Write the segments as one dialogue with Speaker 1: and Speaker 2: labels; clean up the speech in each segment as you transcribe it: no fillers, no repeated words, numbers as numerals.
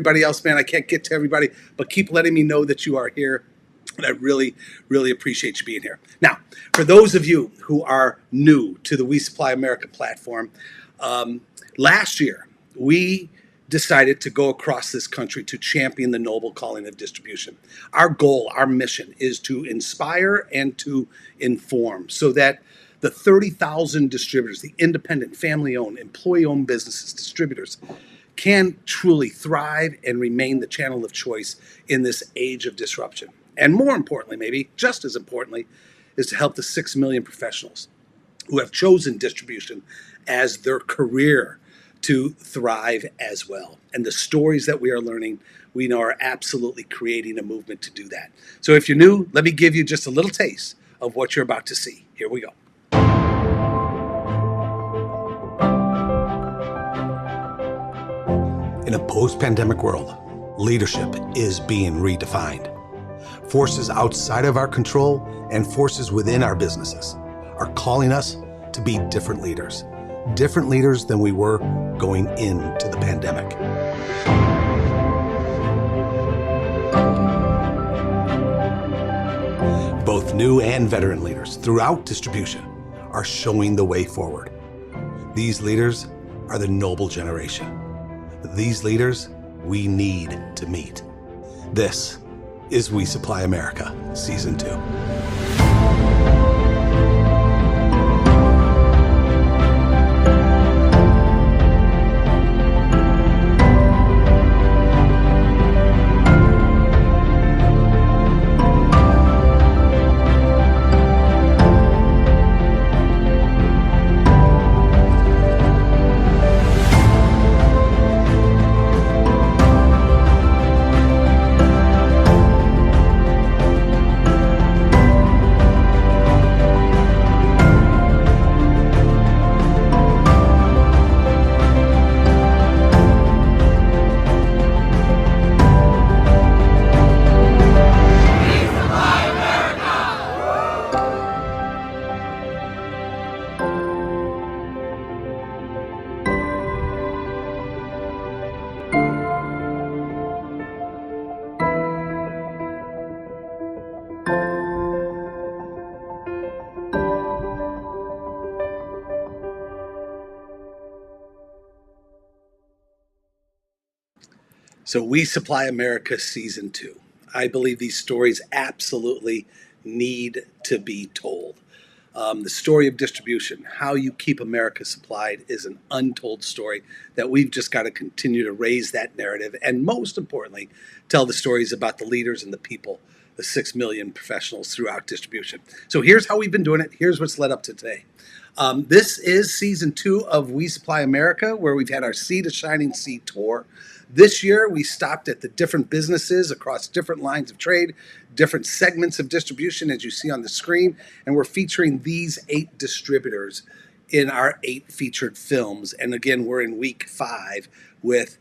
Speaker 1: everybody else, man. I can't get to everybody, but keep letting me know that you are here. And I really, really appreciate you being here. Now, for those of you who are new to the We Supply America platform, last year we decided to go across this country to champion the noble calling of distribution. Our goal, our mission is to inspire and to inform so that the 30,000 distributors, the independent, family-owned, employee-owned businesses, distributors, can truly thrive and remain the channel of choice in this age of disruption. And more importantly, maybe just as importantly, is to help the 6 million professionals who have chosen distribution as their career to thrive as well. And the stories that we are learning, we know are absolutely creating a movement to do that. So if you're new, let me give you just a little taste of what you're about to see. Here we go. In a post-pandemic world, leadership is being redefined. Forces outside of our control and forces within our businesses are calling us to be different leaders than we were going into the pandemic. Both new and veteran leaders throughout distribution are showing the way forward. These leaders are the noble generation. These leaders we need to meet. This is We Supply America, Season 2. So We Supply America Season 2. I believe these stories absolutely need to be told. The story of distribution, how you keep America supplied, is an untold story that we've just got to continue to raise that narrative and, most importantly, tell the stories about the leaders and the people, the 6 million professionals throughout distribution. So here's how we've been doing it. Here's what's led up to today. This is Season 2 of We Supply America, where we've had our Sea to Shining Sea tour. This year, we stopped at the different businesses across different lines of trade, different segments of distribution, as you see on the screen, and we're featuring these 8 distributors in our 8 featured films. And again, we're in week 5 with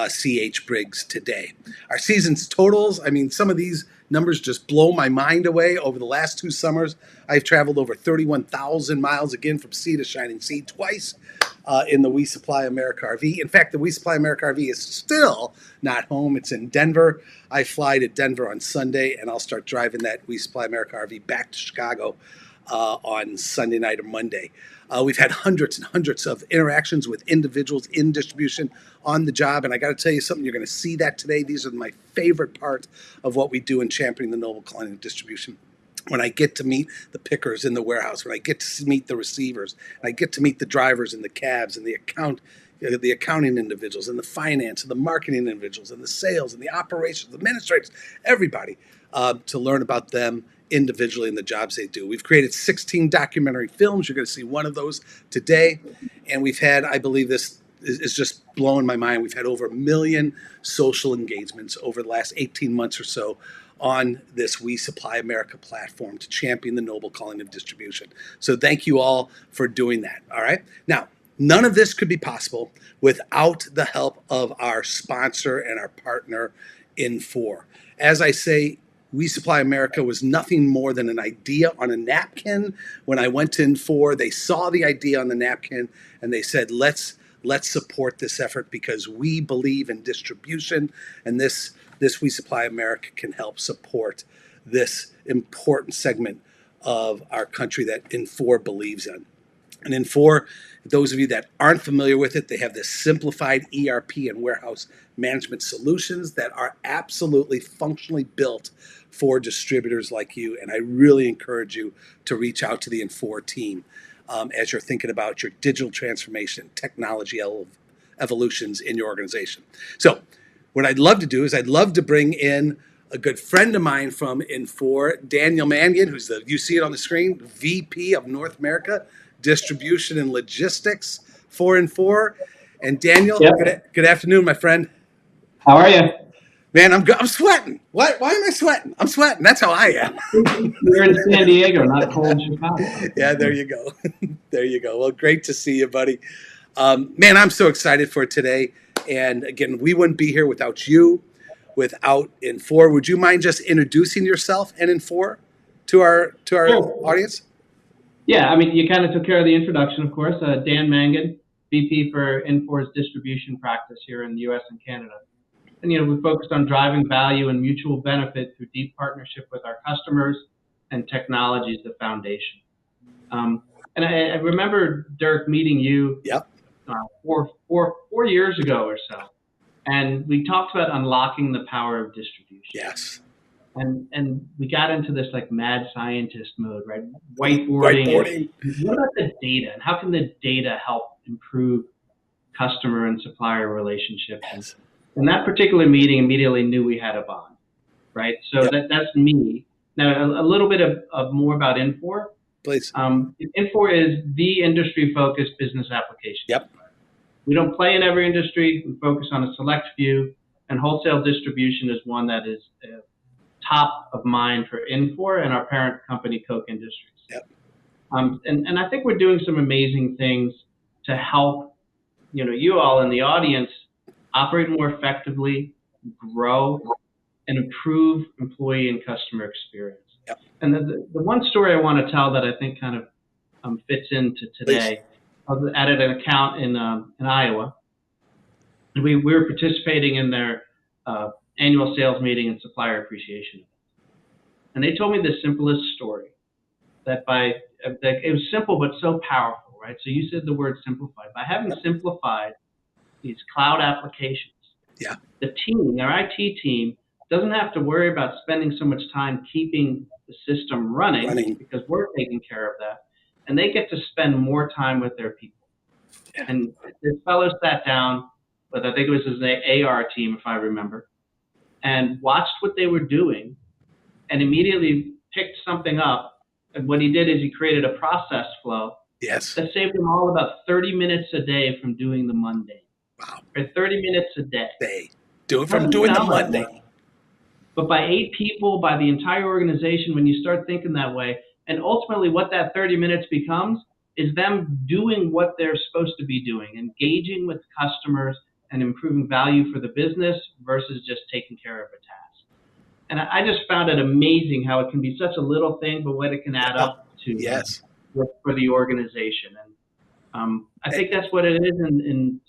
Speaker 1: C.H. Briggs today. Our season's totals, I mean, some of these numbers just blow my mind away. Over the last 2 summers, I've traveled over 31,000 miles, again, from sea to shining sea, twice in the We Supply America RV. In fact, the We Supply America RV is still not home. It's in Denver. I fly to Denver on Sunday, and I'll start driving that We Supply America RV back to Chicago on Sunday night or Monday. We've had hundreds and hundreds of interactions with individuals in distribution on the job, and I got to tell you something, you're going to see that today. These are my favorite part of what we do in championing the noble calling of distribution. When I get to meet the pickers in the warehouse, when I get to meet the receivers, I get to meet the drivers in the cabs and the accounting individuals and the finance and the marketing individuals and the sales and the operations, administrators, everybody, to learn about them individually and the jobs they do. We've created 16 documentary films. You're going to see one of those today. And we've had, I believe this is just blowing my mind, we've had over 1 million social engagements over the last 18 months or so on this We Supply America platform to champion the noble calling of distribution. So thank you all for doing that, all right? Now, none of this could be possible without the help of our sponsor and our partner, Infor. As I say, We Supply America was nothing more than an idea on a napkin. When I went to Infor, they saw the idea on the napkin and they said, let's Let's support this effort because we believe in distribution, and this We Supply America can help support this important segment of our country that Infor believes in. And Infor, those of you that aren't familiar with it, they have this simplified ERP and warehouse management solutions that are absolutely functionally built for distributors like you. And I really encourage you to reach out to the Infor team as you're thinking about your digital transformation, technology evolutions in your organization. So what I'd love to do is I'd love to bring in a good friend of mine from Infor, Daniel Mangan, you see it on the screen, VP of North America, Distribution and Logistics for Infor. And Daniel,
Speaker 2: Yep.
Speaker 1: good afternoon, my friend.
Speaker 2: How are you?
Speaker 1: Man, I'm sweating. Why am I sweating? I'm sweating. That's how I am.
Speaker 2: You're in San Diego, not cold Chicago.
Speaker 1: Yeah, there you go. There you go. Well, great to see you, buddy. Man, I'm so excited for today. And again, we wouldn't be here without you, without Infor. Would you mind just introducing yourself and Infor to our
Speaker 2: Sure.
Speaker 1: audience?
Speaker 2: Yeah, I mean, you kind of took care of the introduction, of course. Dan Mangan, VP for Infor's distribution practice here in the U.S. and Canada. And, we focused on driving value and mutual benefit through deep partnership with our customers, and technology is the foundation. And I remember, Dirk, meeting you
Speaker 1: Yep.
Speaker 2: 4 years ago or so. And we talked about unlocking the power of distribution.
Speaker 1: Yes.
Speaker 2: And we got into this like mad scientist mode, right? Whiteboarding. What about the data, and how can the data help improve customer and supplier relationships?
Speaker 1: Yes.
Speaker 2: And that particular meeting immediately knew we had a bond, right? So
Speaker 1: Yep.
Speaker 2: that's me. Now a little bit of more about Infor.
Speaker 1: Please.
Speaker 2: Infor is the industry-focused business application.
Speaker 1: Yep.
Speaker 2: We don't play in every industry. We focus on a select few, and wholesale distribution is one that is top of mind for Infor and our parent company, Koch Industries.
Speaker 1: Yep.
Speaker 2: And I think we're doing some amazing things to help, you all in the audience operate more effectively, grow, and improve employee and customer experience.
Speaker 1: Yep.
Speaker 2: And the one story I want to tell that I think kind of fits into today, I was at an account in Iowa, and we were participating in their annual sales meeting and supplier appreciation. And they told me the simplest story, that it was simple but so powerful, right? So you said the word simplified. By having simplified these cloud applications,
Speaker 1: yeah,
Speaker 2: the team, their IT team, doesn't have to worry about spending so much time keeping the system running because we're taking care of that. And they get to spend more time with their people. Yeah. And this fellow sat down with, I think it was his AR team, if I remember, and watched what they were doing and immediately picked something up. And what he did is he created a process flow that saved them all about 30 minutes a day from doing the mundane.
Speaker 1: Wow.
Speaker 2: Or 30 minutes a day.
Speaker 1: Do it from doing the mundane.
Speaker 2: But by 8 people, by the entire organization, when you start thinking that way, and ultimately what that 30 minutes becomes is them doing what they're supposed to be doing, engaging with customers and improving value for the business versus just taking care of a task. And I just found it amazing how it can be such a little thing, but what it can add up to for the organization. And I think that's what it is,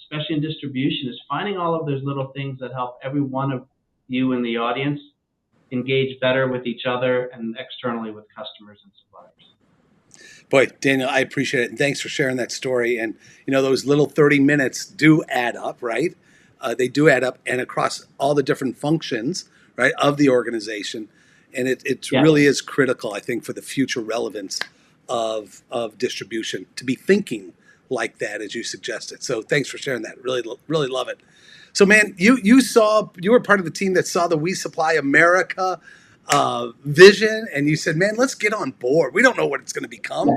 Speaker 2: especially in distribution, is finding all of those little things that help every one of you in the audience engage better with each other and externally with customers and suppliers.
Speaker 1: Boy, Daniel, I appreciate it. And thanks for sharing that story. And, those little 30 minutes do add up, right? They do add up, and across all the different functions, right, of the organization. And it really is critical, I think, for the future relevance of distribution to be thinking like that, as you suggested. So thanks for sharing that. Really, really love it. So, man, you were part of the team that saw the We Supply America vision, and you said, man, let's get on board. We don't know what it's going to become,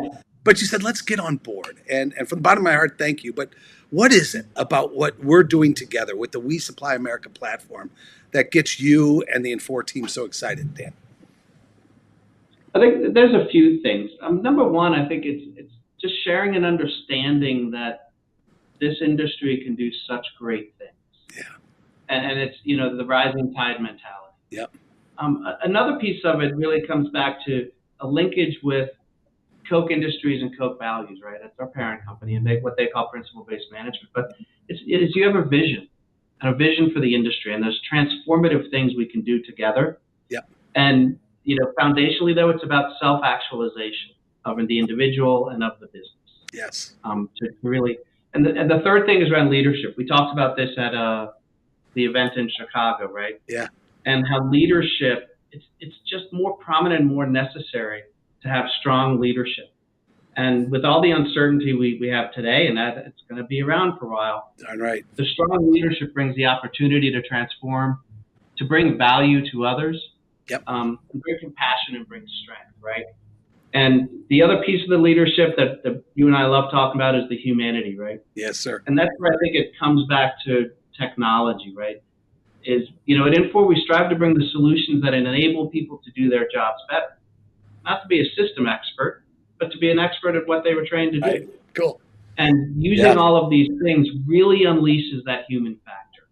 Speaker 1: but you said, let's get on board. And from the bottom of my heart, thank you. But what is it about what we're doing together with the We Supply America platform that gets you and the Infor team so excited, Dan?
Speaker 2: I think there's a few things. Number one, I think it's just sharing an understanding that this industry can do such great things.
Speaker 1: Yeah.
Speaker 2: And it's, the rising tide mentality.
Speaker 1: Yep.
Speaker 2: Another piece of it really comes back to a linkage with Koch Industries and Koch Values, right? That's our parent company, and make what they call principle-based management. But it is you have a vision, and a vision for the industry, and there's transformative things we can do together.
Speaker 1: Yep.
Speaker 2: And foundationally, though, it's about self-actualization of the individual and of the business.
Speaker 1: Yes.
Speaker 2: To really, and the third thing is around leadership. We talked about this at the event in Chicago, right?
Speaker 1: Yeah.
Speaker 2: And how leadership, it's just more prominent and more necessary to have strong leadership. And with all the uncertainty we have today, and that it's going to be around for a while,
Speaker 1: All right.
Speaker 2: the strong leadership brings the opportunity to transform, to bring value to others,
Speaker 1: Yep.
Speaker 2: And bring compassion and bring strength, right? And the other piece of the leadership that you and I love talking about is the humanity, right?
Speaker 1: Yes, sir.
Speaker 2: And that's where I think it comes back to technology, right? Is, at Infor, we strive to bring the solutions that enable people to do their jobs better. Not to be a system expert, but to be an expert at what they were trained to do.
Speaker 1: Right. Cool.
Speaker 2: And using all of these things really unleashes that human factor.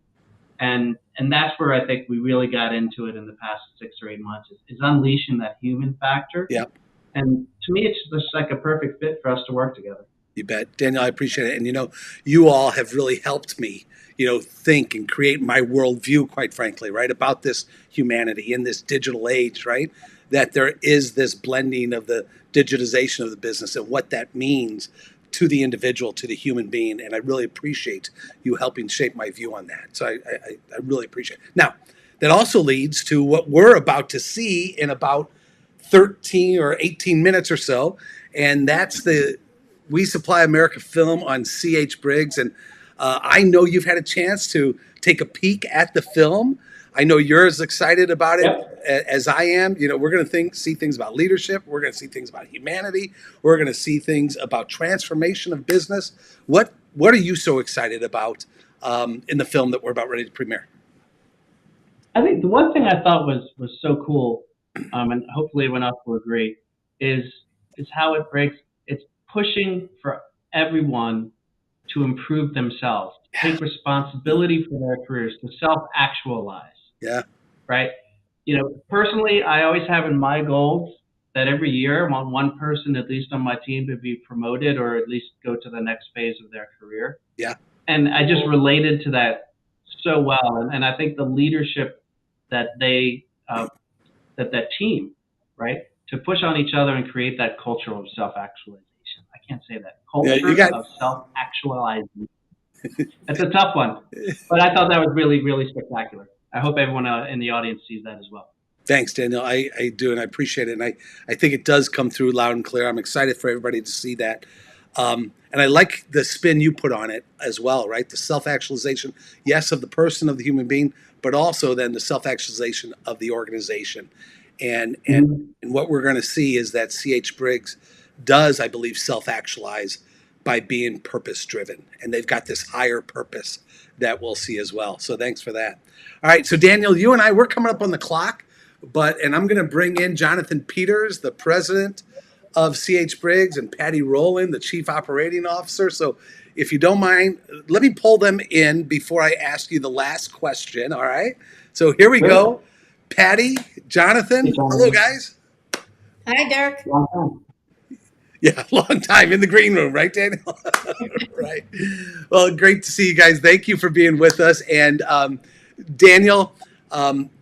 Speaker 2: And that's where I think we really got into it in the past 6 or 8 months, is unleashing that human factor.
Speaker 1: Yep.
Speaker 2: And to me, it's just like a perfect fit for us to work together.
Speaker 1: You bet. Daniel, I appreciate it. And, you all have really helped me, think and create my worldview, quite frankly, right, about this humanity in this digital age, right, that there is this blending of the digitization of the business and what that means to the individual, to the human being. And I really appreciate you helping shape my view on that. So I really appreciate it. Now, that also leads to what we're about to see in about 13 or 18 minutes or so. And that's the We Supply America film on C.H. Briggs. And I know you've had a chance to take a peek at the film. I know you're as excited about it as I am. We're going to see things about leadership. We're going to see things about humanity. We're going to see things about transformation of business. What are you so excited about in the film that we're about ready to premiere?
Speaker 2: I think the one thing I thought was so cool, and hopefully everyone else will agree, is how it breaks. It's pushing for everyone to improve themselves, take responsibility for their careers, to self-actualize.
Speaker 1: Yeah.
Speaker 2: Right. Personally, I always have in my goals that every year I want one person, at least on my team, to be promoted or at least go to the next phase of their career.
Speaker 1: Yeah.
Speaker 2: And I just related to that so well. And I think the leadership that that team, right, to push on each other and create that culture of self-actualization. I can't say that. Culture of self-actualization. That's a tough one. But I thought that was really, really spectacular. I hope everyone in the audience sees that as well.
Speaker 1: Thanks, Daniel. I do, and I appreciate it. And I think it does come through loud and clear. I'm excited for everybody to see that. And I like the spin you put on it as well, right? The self-actualization, yes, of the person, of the human being, but also then the self-actualization of the organization. And what we're going to see is that C.H. Briggs does, I believe, self-actualize by being purpose-driven. And they've got this higher purpose that we'll see as well. So thanks for that. All right, so Daniel, you and I, we're coming up on the clock, and I'm going to bring in Jonathan Peters, the president of C.H. Briggs, and Patty Rowland, the chief operating officer. So if you don't mind, let me pull them in before I ask you the last question, all right? So here we go. Patty, Jonathan, hello, guys.
Speaker 3: Hi, Dirk.
Speaker 1: Yeah, long time in the green room, right, Daniel? Right. Well, great to see you guys. Thank you for being with us. And Daniel,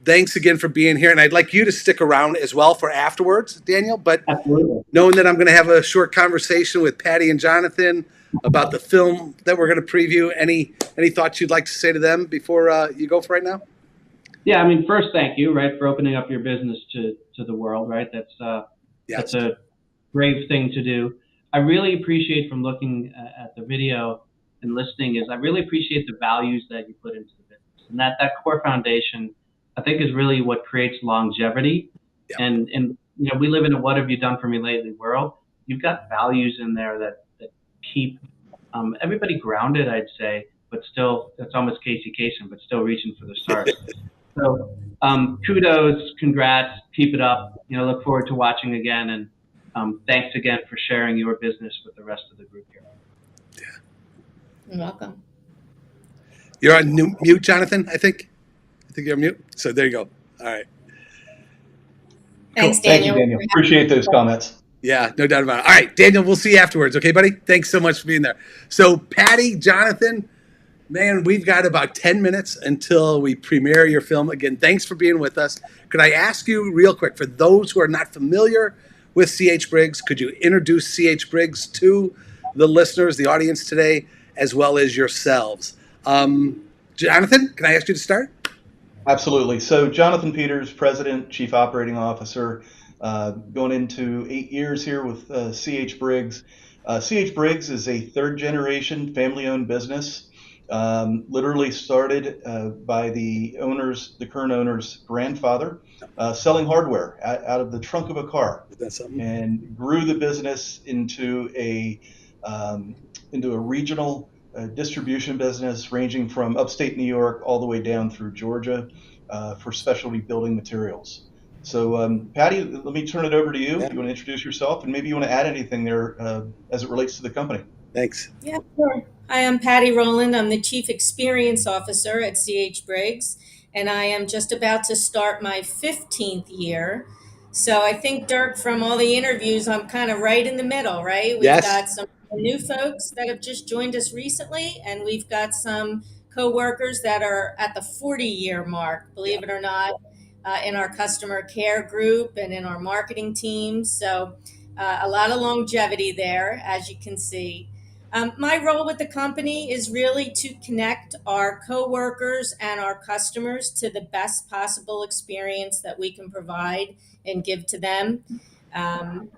Speaker 1: thanks again for being here. And I'd like you to stick around as well for afterwards, Daniel. But
Speaker 2: absolutely,
Speaker 1: knowing that I'm going to have a short conversation with Patty and Jonathan about the film that we're going to preview, any thoughts you'd like to say to them before you go for right now?
Speaker 2: Yeah, I mean, first, thank you, right, for opening up your business to the world, right? That's a brave thing to do. I really appreciate, from looking at the video and listening, I really appreciate the values that you put into the business. And that core foundation, I think, is really what creates longevity. Yeah. And we live in a what have you done for me lately world. You've got values in there that keep everybody grounded, I'd say, but still, it's almost Casey Kasem, but still reaching for the stars. So kudos, congrats, keep it up. Look forward to watching again, and thanks again for sharing your business with the rest of the group here.
Speaker 3: Yeah. You're welcome.
Speaker 1: You're on mute, Jonathan, I think you're on mute. So there you go. All right.
Speaker 3: Thanks,
Speaker 4: cool.
Speaker 3: Daniel.
Speaker 4: Thank you, Daniel. Appreciate those comments.
Speaker 1: Yeah, no doubt about it. All right, Daniel, we'll see you afterwards. Okay, buddy? Thanks so much for being there. So, Patty, Jonathan, man, we've got about 10 minutes until we premiere your film. Again, thanks for being with us. Could I ask you real quick, for those who are not familiar with C.H. Briggs, could you introduce C.H. Briggs to the listeners, the audience today, as well as yourselves? Jonathan, can I ask you to start?
Speaker 4: Absolutely. So Jonathan Peters, President, Chief Operating Officer, going into 8 years here with C.H. Briggs. C.H. Briggs is a third generation family owned business, literally started by the current owner's grandfather, selling hardware out of the trunk of a car, and grew the business into a regional distribution business ranging from upstate New York all the way down through Georgia for specialty building materials. So, Patty, let me turn it over to you.
Speaker 1: Yeah.
Speaker 4: If you want to introduce yourself, and maybe you want to add anything there as it relates to the company.
Speaker 1: Thanks.
Speaker 3: Yeah, sure. Hi, I'm Patty Rowland. I'm the Chief Experience Officer at CH Briggs, and I am just about to start my 15th year. So I think, Dirk, from all the interviews, I'm kind of right in the middle, right? We've
Speaker 1: Yes.
Speaker 3: got some new folks that have just joined us recently, and we've got some coworkers that are at the 40-year mark, believe it or not, in our customer care group and in our marketing team. So a lot of longevity there, as you can see. My role with the company is really to connect our coworkers and our customers to the best possible experience that we can provide and give to them.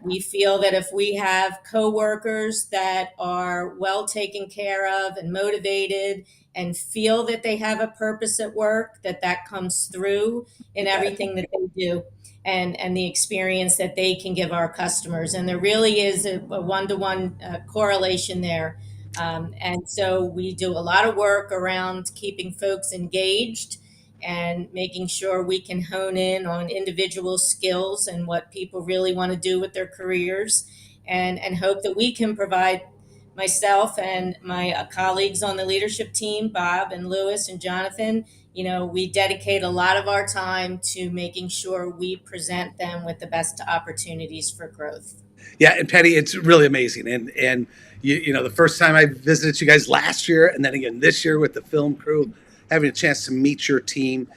Speaker 3: We feel that if we have coworkers that are well taken care of and motivated and feel that they have a purpose at work, that comes through in everything that they do. And the experience that they can give our customers. And there really is a one-to-one correlation there. And so we do a lot of work around keeping folks engaged and making sure we can hone in on individual skills and what people really want to do with their careers, and hope that we can provide, myself and my colleagues on the leadership team, Bob and Lewis and Jonathan, we dedicate a lot of our time to making sure we present them with the best opportunities for growth.
Speaker 1: Yeah, and Patty, it's really amazing. And the first time I visited you guys last year, and then again this year with the film crew, having a chance to meet your team,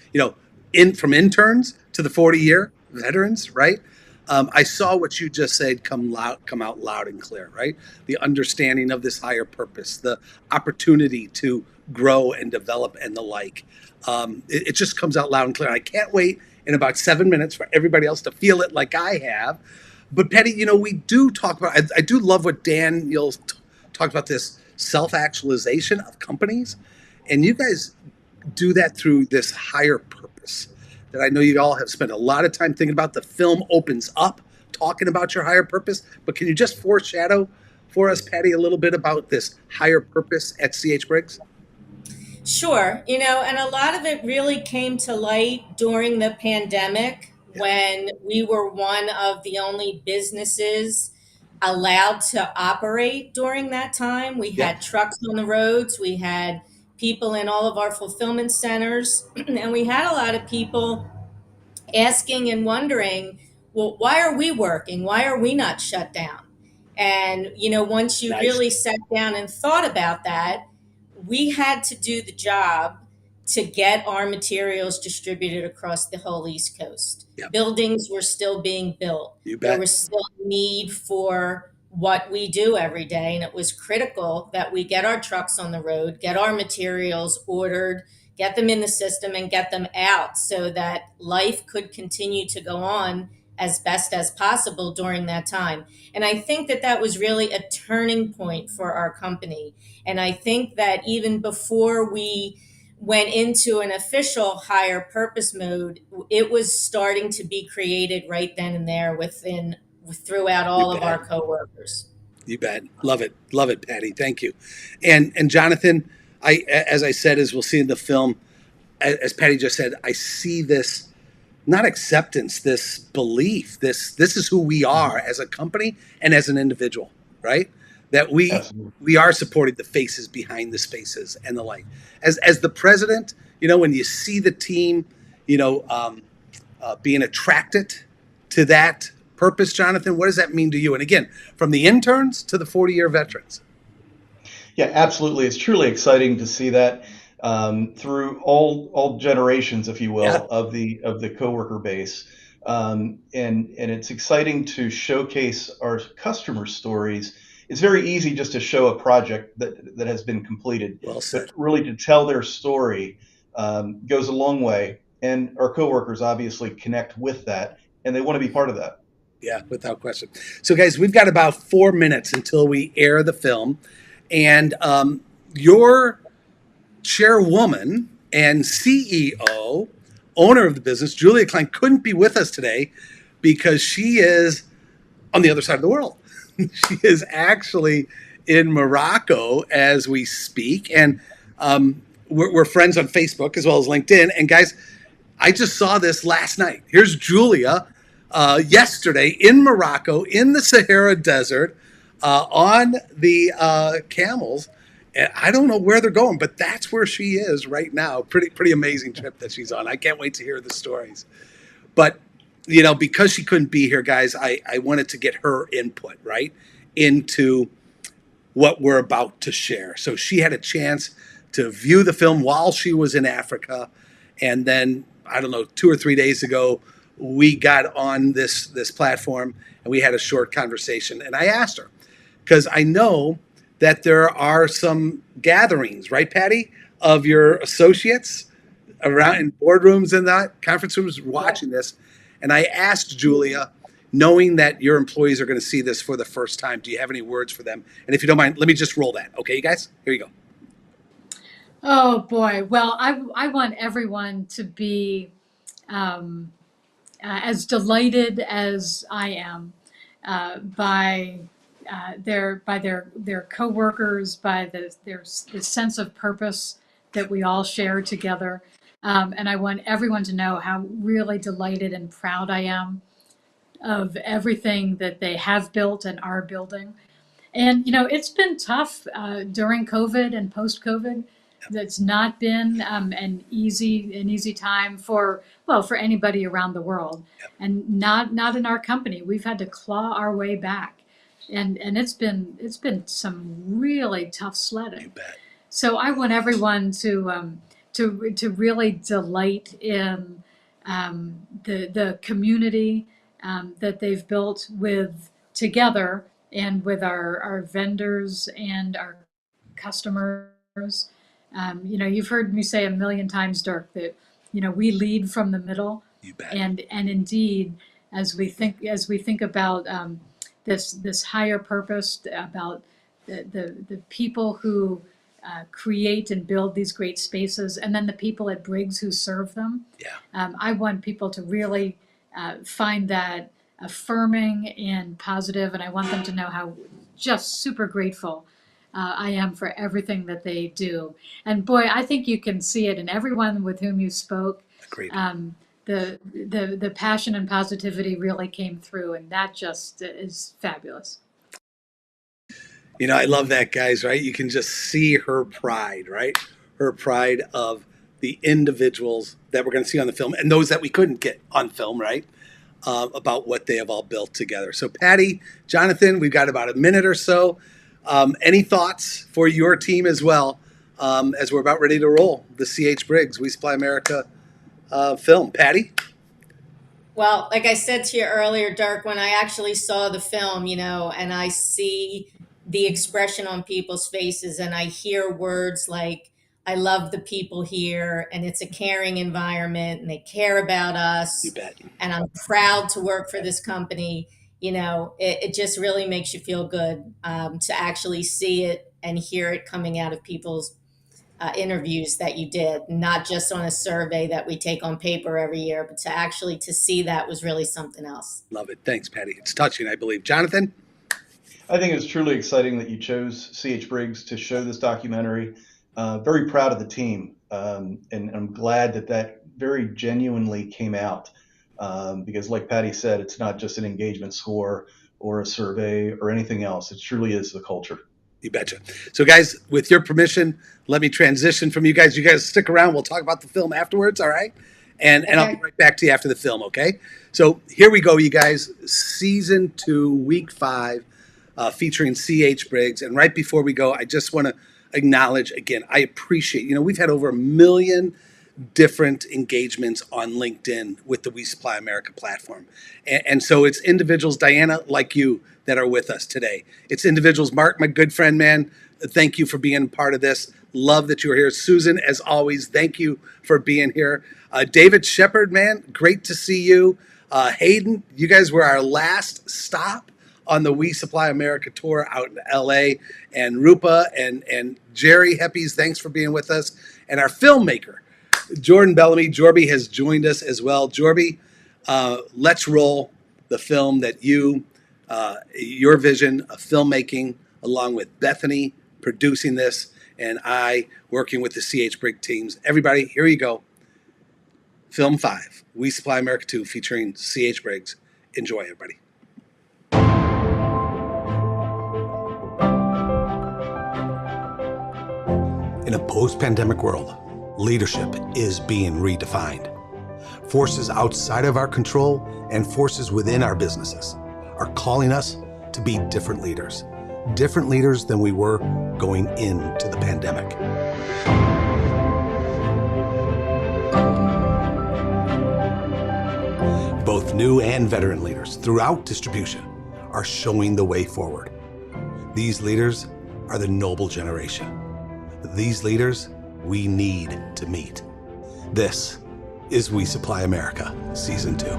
Speaker 1: from interns to the 40-year veterans, right? I saw what you just said come out loud and clear, right? The understanding of this higher purpose, the opportunity to grow and develop and the like. It just comes out loud and clear. I can't wait in about 7 minutes for everybody else to feel it like I have. But Patty, we do talk about, I do love what Daniel talked about, this self-actualization of companies. And you guys do that through this higher purpose that I know you all have spent a lot of time thinking about. The film opens up talking about your higher purpose, but can you just foreshadow for us, Patty, a little bit about this higher purpose at CH Briggs?
Speaker 3: Sure. And a lot of it really came to light during the pandemic, when we were one of the only businesses allowed to operate during that time. We had trucks on the roads, we had people in all of our fulfillment centers, and we had a lot of people asking and wondering, well, why are we working? Why are we not shut down? And, once you really sat down and thought about that, we had to do the job to get our materials distributed across the whole East Coast.
Speaker 1: Yep.
Speaker 3: Buildings were still being built.
Speaker 1: You bet.
Speaker 3: There was still need for what we do every day. And it was critical that we get our trucks on the road, get our materials ordered, get them in the system, and get them out so that life could continue to go on as best as possible during that time. And I think that was really a turning point for our company. And I think that even before we went into an official higher purpose mode, it was starting to be created right then and there throughout all of our coworkers.
Speaker 1: You bet. Love it, Patty. Thank you. And Jonathan, as I said, as we'll see in the film, as Patty just said, I see this, not acceptance, this belief, this is who we are as a company and as an individual, right? That we are supporting the faces behind the spaces and the like. As the president, when you see the team, being attracted to that purpose, Jonathan? What does that mean to you? And again, from the interns to the 40-year veterans.
Speaker 4: Yeah, absolutely. It's truly exciting to see that through all generations, if you
Speaker 1: Yeah.
Speaker 4: will, of the coworker base, and it's exciting to showcase our customer stories. It's very easy just to show a project that has been completed,
Speaker 1: Well
Speaker 4: but
Speaker 1: said.
Speaker 4: really to tell their story goes a long way. And our coworkers obviously connect with that, and they want to be part of that.
Speaker 1: Yeah, without question. So, guys, we've got about 4 minutes until we air the film. And your chairwoman and CEO, owner of the business, Julia Klein, couldn't be with us today because she is on the other side of the world. She is actually in Morocco as we speak. And we're friends on Facebook as well as LinkedIn. And guys, I just saw this last night. Here's Julia yesterday in Morocco in the Sahara Desert on the camels. And I don't know where they're going, but that's where she is right now. Pretty amazing trip that she's on. I can't wait to hear the stories. But because she couldn't be here, guys, I wanted to get her input right into what we're about to share. So she had a chance to view the film while she was in Africa, and then I don't know, 2 or 3 days ago, we got on this platform and we had a short conversation. And I asked her because I know that there are some gatherings, right, Patty, of your associates around in boardrooms and that conference rooms watching this. And I asked Julia, knowing that your employees are going to see this for the first time, do you have any words for them? And if you don't mind, let me just roll that. Okay, you guys? Here you go.
Speaker 5: Oh boy. Well, I want everyone to be as delighted as I am by their coworkers, by the sense of purpose that we all share together. And I want everyone to know how really delighted and proud I am of everything that they have built and are building. And it's been tough during COVID and post COVID. That's not been an easy time for anybody around the world, and not in our company. We've had to claw our way back, and it's been some really tough
Speaker 1: You
Speaker 5: sledding.
Speaker 1: bet.
Speaker 5: So I want everyone to really delight in the community that they've built with together and with our vendors and our customers. You've heard me say a million times, Dirk, that we lead from the middle,
Speaker 1: You bet.
Speaker 5: and indeed, as we think about this higher purpose, about the people who create and build these great spaces, and then the people at Briggs who serve them.
Speaker 1: Yeah.
Speaker 5: I want people to really find that affirming and positive, and I want them to know how just super grateful I am for everything that they do. And boy, I think you can see it in everyone with whom you spoke.
Speaker 1: Agreed.
Speaker 5: The passion and positivity really came through, and that just is fabulous.
Speaker 1: I love that, guys, right? You can just see her pride, right? Her pride of the individuals that we're going to see on the film and those that we couldn't get on film, right? About what they have all built together. So, Patty, Jonathan, we've got about a minute or so. Any thoughts for your team as well as we're about ready to roll the C.H. Briggs We Supply America film? Patty?
Speaker 3: Well, like I said to you earlier, Dirk, when I actually saw the film, and I see the expression on people's faces and I hear words like, I love the people here and it's a caring environment and they care about us
Speaker 1: You bet.
Speaker 3: and I'm proud to work for this company. It just really makes you feel good to actually see it and hear it coming out of people's interviews that you did, not just on a survey that we take on paper every year, but to see that was really something else.
Speaker 1: Love it. Thanks, Patty. It's touching, I believe. Jonathan?
Speaker 4: I think it was truly exciting that you chose C.H. Briggs to show this documentary. Very proud of the team, and I'm glad that very genuinely came out because, like Patty said, it's not just an engagement score or a survey or anything else. It truly is the culture.
Speaker 1: You betcha. So, guys, with your permission, let me transition from you guys. You guys stick around. We'll talk about the film afterwards, all right? And I'll be
Speaker 5: Okay.
Speaker 1: right back to you after the film, okay? So here we go, you guys. Season 2, week 5, featuring C.H. Briggs. And right before we go, I just want to acknowledge again, I appreciate, we've had over 1 million different engagements on LinkedIn with the We Supply America platform. And so it's individuals, Diana, like you, that are with us today. It's individuals, Mark, my good friend, man, thank you for being part of this. Love that you're here. Susan, as always, thank you for being here. David Shepard, man, great to see you. Hayden, you guys were our last stop on the We Supply America tour out in LA. And Rupa and Jerry Heppies, thanks for being with us. And our filmmaker, Jordan Bellamy. Jorby has joined us as well. Jorby, let's roll the film that your vision of filmmaking, along with Bethany producing this, and I working with the C.H. Briggs teams. Everybody, here you go. Film 5, We Supply America 2, featuring C.H. Briggs. Enjoy, everybody. In a post-pandemic world, leadership is being redefined. Forces outside of our control and forces within our businesses are calling us to be different leaders than we were going into the pandemic. Both new and veteran leaders throughout distribution are showing the way forward. These leaders are the noble generation. These leaders we need to meet. This is We Supply America, Season 2.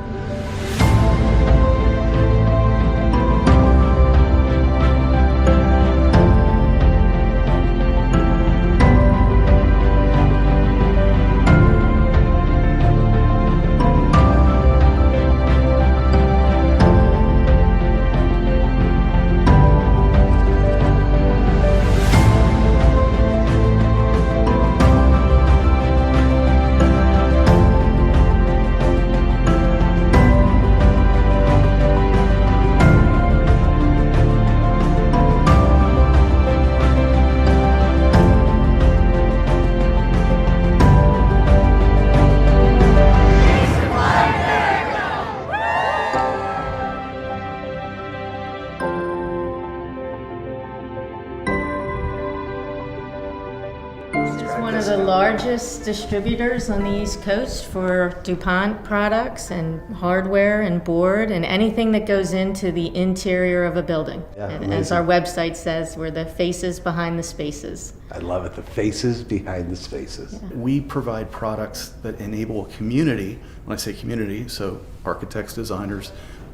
Speaker 3: Largest distributors on the East Coast for DuPont products and hardware and board and anything that goes into the interior of a building.
Speaker 1: Yeah,
Speaker 3: and as our website says, we're the faces behind the spaces.
Speaker 1: I love it, the faces behind the spaces.
Speaker 3: Yeah.
Speaker 4: We provide products that enable a community. When I say community, so architects, designers,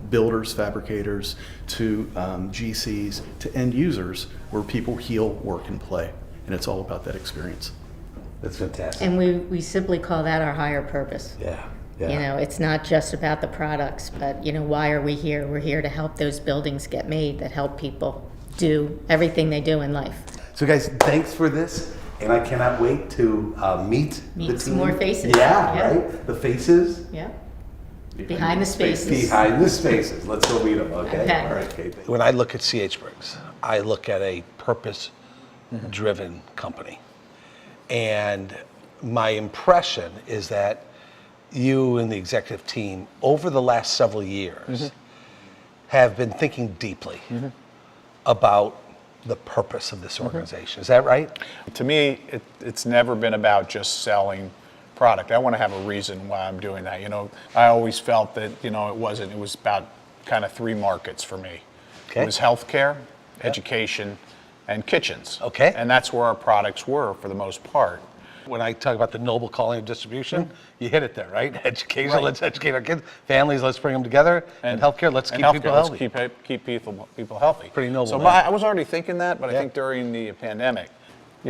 Speaker 4: builders, fabricators, to GCs, to end users, where people heal, work, and play. And it's all about that experience.
Speaker 1: That's fantastic.
Speaker 3: And we simply call that our higher purpose.
Speaker 1: Yeah.
Speaker 3: It's not just about the products, but why are we here? We're here to help those buildings get made that help people do everything they do in life.
Speaker 1: So guys, thanks for this. And I cannot wait to meet the team.
Speaker 3: Some more faces.
Speaker 1: Yeah, right? The faces.
Speaker 3: Yeah. Behind the spaces.
Speaker 1: Behind the spaces. Let's go meet them, okay?
Speaker 3: Okay.
Speaker 1: All right, Kate. When I look at C.H. Briggs, I look at a purpose-driven company. And my impression is that you and the executive team, over the last several years, have been thinking deeply about the purpose of this organization. Is that right?
Speaker 6: To me, it's never been about just selling product. I want to have a reason why I'm doing that. I always felt that, it was about kind of 3 markets for me.
Speaker 1: Okay.
Speaker 6: It was healthcare, education, and kitchens.
Speaker 1: Okay.
Speaker 6: And that's where our products were for the most part.
Speaker 1: When I talk about the noble calling of distribution, you hit it there, right? Education,
Speaker 6: Right.
Speaker 1: Let's educate our kids. Families, let's bring them together. And healthcare, let's keep people healthy.
Speaker 6: Let's keep people healthy.
Speaker 1: Pretty noble,
Speaker 6: So
Speaker 1: man.
Speaker 6: I was already thinking that, but I think during the pandemic,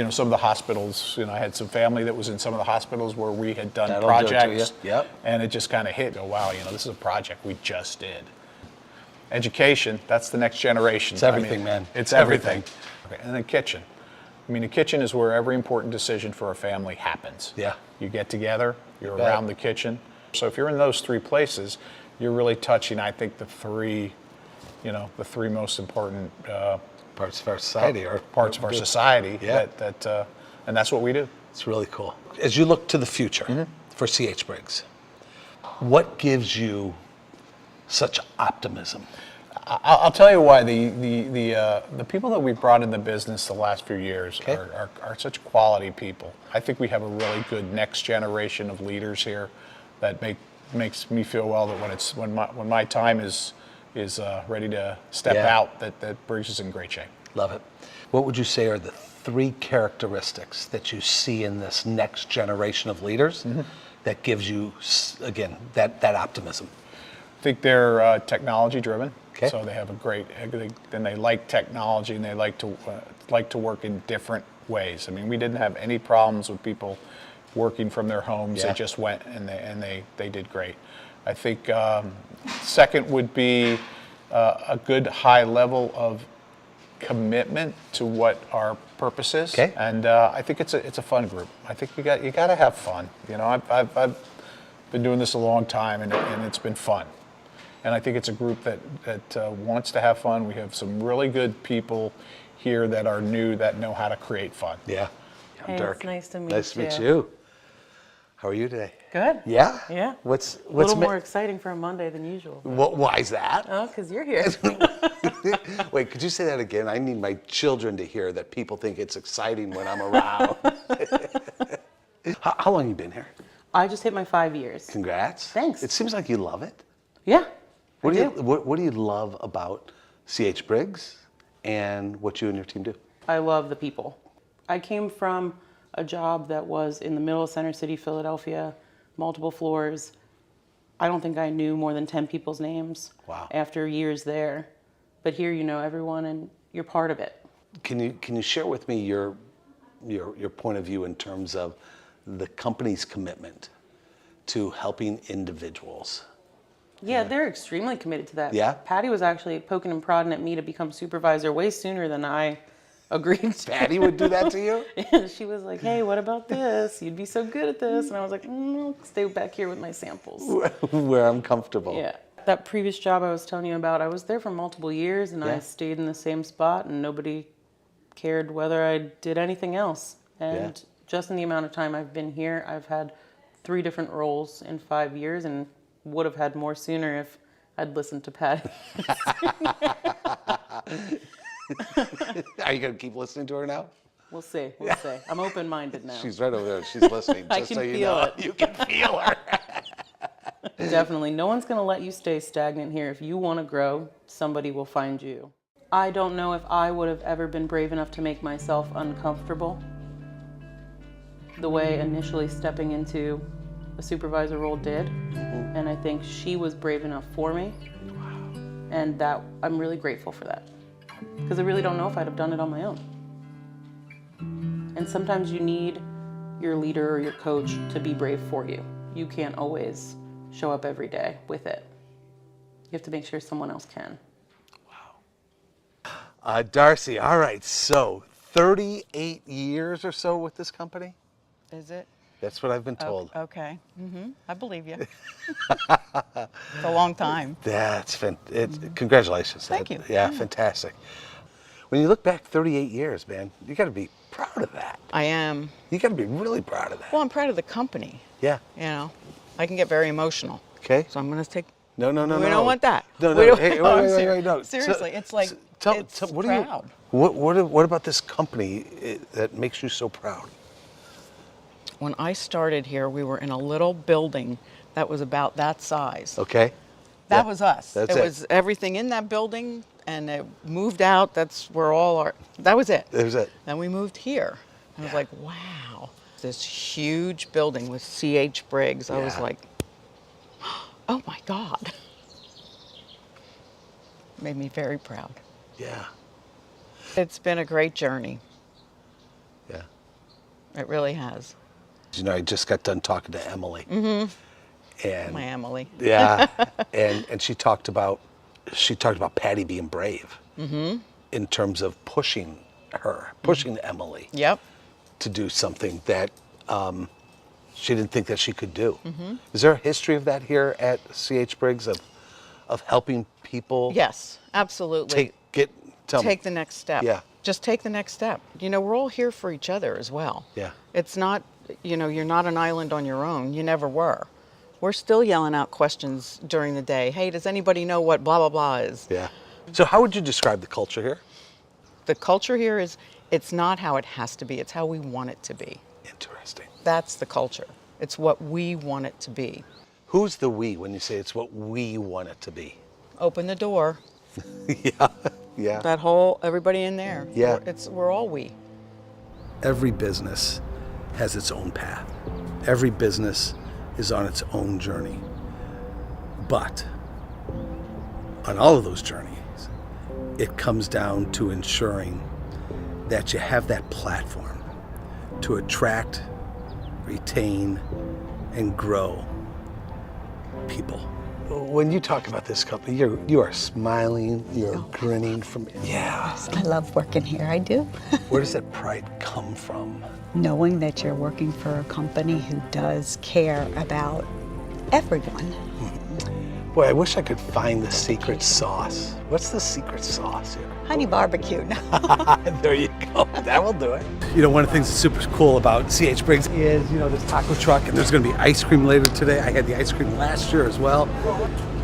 Speaker 6: some of the hospitals, I had some family that was in some of the hospitals where we had done
Speaker 1: That'll do it to
Speaker 6: projects.
Speaker 1: you. Yep.
Speaker 6: And it just kind of hit. Wow, this is a project we just did. Education, that's the next generation.
Speaker 1: It's everything, man.
Speaker 6: It's everything. Okay. And then kitchen. The kitchen is where every important decision for a family happens.
Speaker 1: Yeah.
Speaker 6: You get together, you're
Speaker 1: Bet.
Speaker 6: around the kitchen. So if you're in those 3 places, you're really touching, I think, the three most important
Speaker 1: Parts of our society.
Speaker 6: Yeah. And that's what we do.
Speaker 1: It's really cool. As you look to the future for C.H. Briggs, What gives you such optimism?
Speaker 6: I'll tell you why. The people that we've brought in the business the last few years
Speaker 1: Okay.
Speaker 6: are such quality people. I think we have a really good next generation of leaders here that makes me feel well that when my time is ready to step
Speaker 1: Yeah.
Speaker 6: out, that Briggs is in great shape.
Speaker 1: Love it. What would you say are the 3 characteristics that you see in this next generation of leaders that gives you, again, that optimism?
Speaker 6: I think they're technology driven.
Speaker 1: Okay.
Speaker 6: So they have then they like technology, and they like to work in different ways. I mean, we didn't have any problems with people working from their homes.
Speaker 1: Yeah.
Speaker 6: They just went and they did great. I think second would be a good high level of commitment to what our purpose is.
Speaker 1: Okay.
Speaker 6: And I think it's a fun group. I think you got to have fun. You know, I've been doing this a long time, and it's been fun. And I think it's a group that wants to have fun. We have some really good people here that are new, that know how to create fun.
Speaker 1: Yeah. I'm
Speaker 7: Hey,
Speaker 1: Dirk.
Speaker 7: it's nice to meet
Speaker 1: Nice to meet
Speaker 7: you.
Speaker 1: you. How are you today?
Speaker 7: Good.
Speaker 1: Yeah?
Speaker 7: Yeah.
Speaker 1: What's
Speaker 7: A little more exciting for a Monday than usual.
Speaker 1: why is that?
Speaker 7: Oh, because you're here.
Speaker 1: Wait, could you say that again? I need my children to hear that people think it's exciting when I'm around. How long have you been here?
Speaker 7: I just hit my 5 years.
Speaker 1: Congrats.
Speaker 7: Thanks.
Speaker 1: It seems like you love it.
Speaker 7: Yeah.
Speaker 1: What
Speaker 7: I
Speaker 1: do you what do you love about CH Briggs and what you and your team do?
Speaker 7: I love the people. I came from a job that was in the middle of Center City, Philadelphia, multiple floors. I don't think I knew more than 10 people's names.
Speaker 1: Wow.
Speaker 7: After years there. But here you know everyone and you're part of it.
Speaker 1: Can you share with me your point of view in terms of the company's commitment to helping individuals?
Speaker 7: Yeah, they're extremely committed to that.
Speaker 1: Yeah?
Speaker 7: Patty was actually poking and prodding at me to become supervisor way sooner than I agreed to.
Speaker 1: Patty would do that to you?
Speaker 7: And she was like, hey, what about this? You'd be so good at this. And I was like, I'll stay back here with my samples.
Speaker 1: Where I'm comfortable.
Speaker 7: Yeah. That previous job I was telling you about, I was there for multiple years and
Speaker 1: Yeah.
Speaker 7: I stayed in the same spot and nobody cared whether I did anything else. And just in the amount of time I've been here, I've had 3 different roles in 5 years and would have had more sooner if I'd listened to Patty.
Speaker 1: Are you going to keep listening to her now?
Speaker 7: We'll see. We'll see. I'm open-minded now.
Speaker 1: She's right over there. She's listening.
Speaker 7: I
Speaker 1: Just
Speaker 7: can
Speaker 1: so you
Speaker 7: feel
Speaker 1: know.
Speaker 7: it.
Speaker 1: You can feel her.
Speaker 7: Definitely. No one's going to let you stay stagnant here. If you want to grow, somebody will find you. I don't know if I would have ever been brave enough to make myself uncomfortable the way initially stepping into a supervisor role did. And I think she was brave enough for me. And that I'm really grateful for that. Because I really don't know if I'd have done it on my own. And sometimes you need your leader or your coach to be brave for you. You can't always show up every day with it. You have to make sure someone else can.
Speaker 1: Darcy, all right. So 38 years or so with this company?
Speaker 8: Is it?
Speaker 1: That's what I've been told.
Speaker 8: Okay. I believe you. It's a long time.
Speaker 1: That's congratulations.
Speaker 8: Thank you.
Speaker 1: Yeah, fantastic. When you look back 38 years, man, you got to be proud of that.
Speaker 8: I am.
Speaker 1: You got to be really proud of that.
Speaker 8: Well, I'm proud of the company.
Speaker 1: Yeah.
Speaker 8: You know, I can get very emotional.
Speaker 1: Okay.
Speaker 8: So I'm going to take.
Speaker 1: No.
Speaker 8: We don't want that.
Speaker 1: No.
Speaker 8: We don't-
Speaker 1: Hey,
Speaker 8: no, I'm
Speaker 1: wait, no.
Speaker 8: Seriously, it's like it's
Speaker 1: what
Speaker 8: proud.
Speaker 1: What about this company that makes you so proud?
Speaker 8: When I started here, we were in a little building that was about that size.
Speaker 1: Okay.
Speaker 8: That
Speaker 1: Yeah,
Speaker 8: was us.
Speaker 1: that's
Speaker 8: it
Speaker 1: it.
Speaker 8: was everything in that building, and it moved out. That's where all our. That was it.
Speaker 1: That was it.
Speaker 8: Then we moved here. I was like, wow, this huge building with CH Briggs. I was
Speaker 1: Yeah.
Speaker 8: like, oh my God. Made me very proud.
Speaker 1: Yeah.
Speaker 8: It's been a great journey.
Speaker 1: Yeah.
Speaker 8: It really has.
Speaker 1: You know, I just got done talking to Emily. And
Speaker 8: My Emily.
Speaker 1: yeah, and she talked about Patty being brave in terms of pushing Emily
Speaker 8: Yep.
Speaker 1: to do something that she didn't think that she could do. Is there a history of that here at CH Briggs of helping people
Speaker 8: Yes, absolutely.
Speaker 1: tell me.
Speaker 8: Take the next step.
Speaker 1: Yeah.
Speaker 8: Just take the next step. You know, we're all here for each other as well.
Speaker 1: Yeah.
Speaker 8: It's not, you know, you're not an island on your own. You never were. We're still yelling out questions during the day. Hey, does anybody know what blah, blah, blah is?
Speaker 1: Yeah. So how would you describe the culture here?
Speaker 8: The culture here is, it's not how it has to be, it's how we want it to be.
Speaker 1: Interesting.
Speaker 8: That's the culture. It's what we want it to be.
Speaker 1: Who's the we when you say it's what we want it to be?
Speaker 8: Open the door.
Speaker 1: Yeah, yeah.
Speaker 8: That whole, everybody in there.
Speaker 1: Yeah.
Speaker 8: We're all we.
Speaker 1: Every business has its own path. Every business is on its own journey. But on all of those journeys, it comes down to ensuring that you have that platform to attract, retain, and grow people. When you talk about this company, you are smiling, you're grinning from, yeah.
Speaker 9: I love working here, I do.
Speaker 1: Where does that pride come from?
Speaker 9: Knowing that you're working for a company who does care about everyone.
Speaker 1: Boy, I wish I could find the secret sauce. What's the secret sauce here?
Speaker 9: Honey barbecue.
Speaker 1: There you go. That will do it. You know, one of the things that's super cool about C.H. Briggs is, you know, this taco truck, and there's going to be ice cream later today. I had the ice cream last year as well.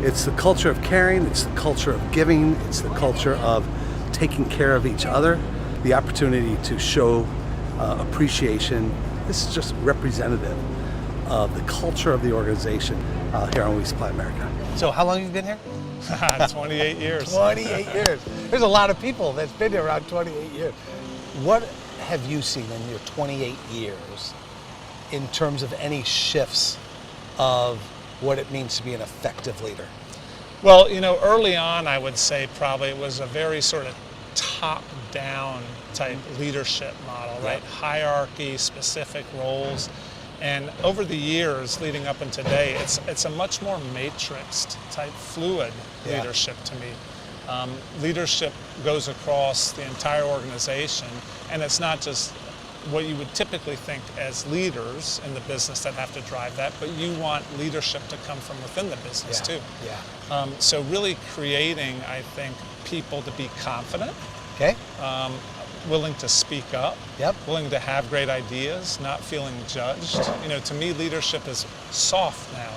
Speaker 1: It's the culture of caring. It's the culture of giving. It's the culture of taking care of each other. The opportunity to show appreciation. This is just representative of the culture of the organization here on We Supply America. So how long have you been here?
Speaker 10: 28 years.
Speaker 1: 28 years. There's a lot of people that's been here around 28 years. What have you seen in your 28 years in terms of any shifts of what it means to be an effective leader?
Speaker 10: Well, you know, early on, I would say probably it was a very sort of top-down type leadership model, right? Hierarchy, specific roles. And over the years leading up and today, it's a much more matrixed type fluid leadership to me. Leadership goes across the entire organization, and it's not just what you would typically think as leaders in the business that have to drive that, but you want leadership to come from within the business too. So really creating, I think, people to be confident. Willing to speak up, willing to have great ideas, not feeling judged. You know, to me, leadership is soft now.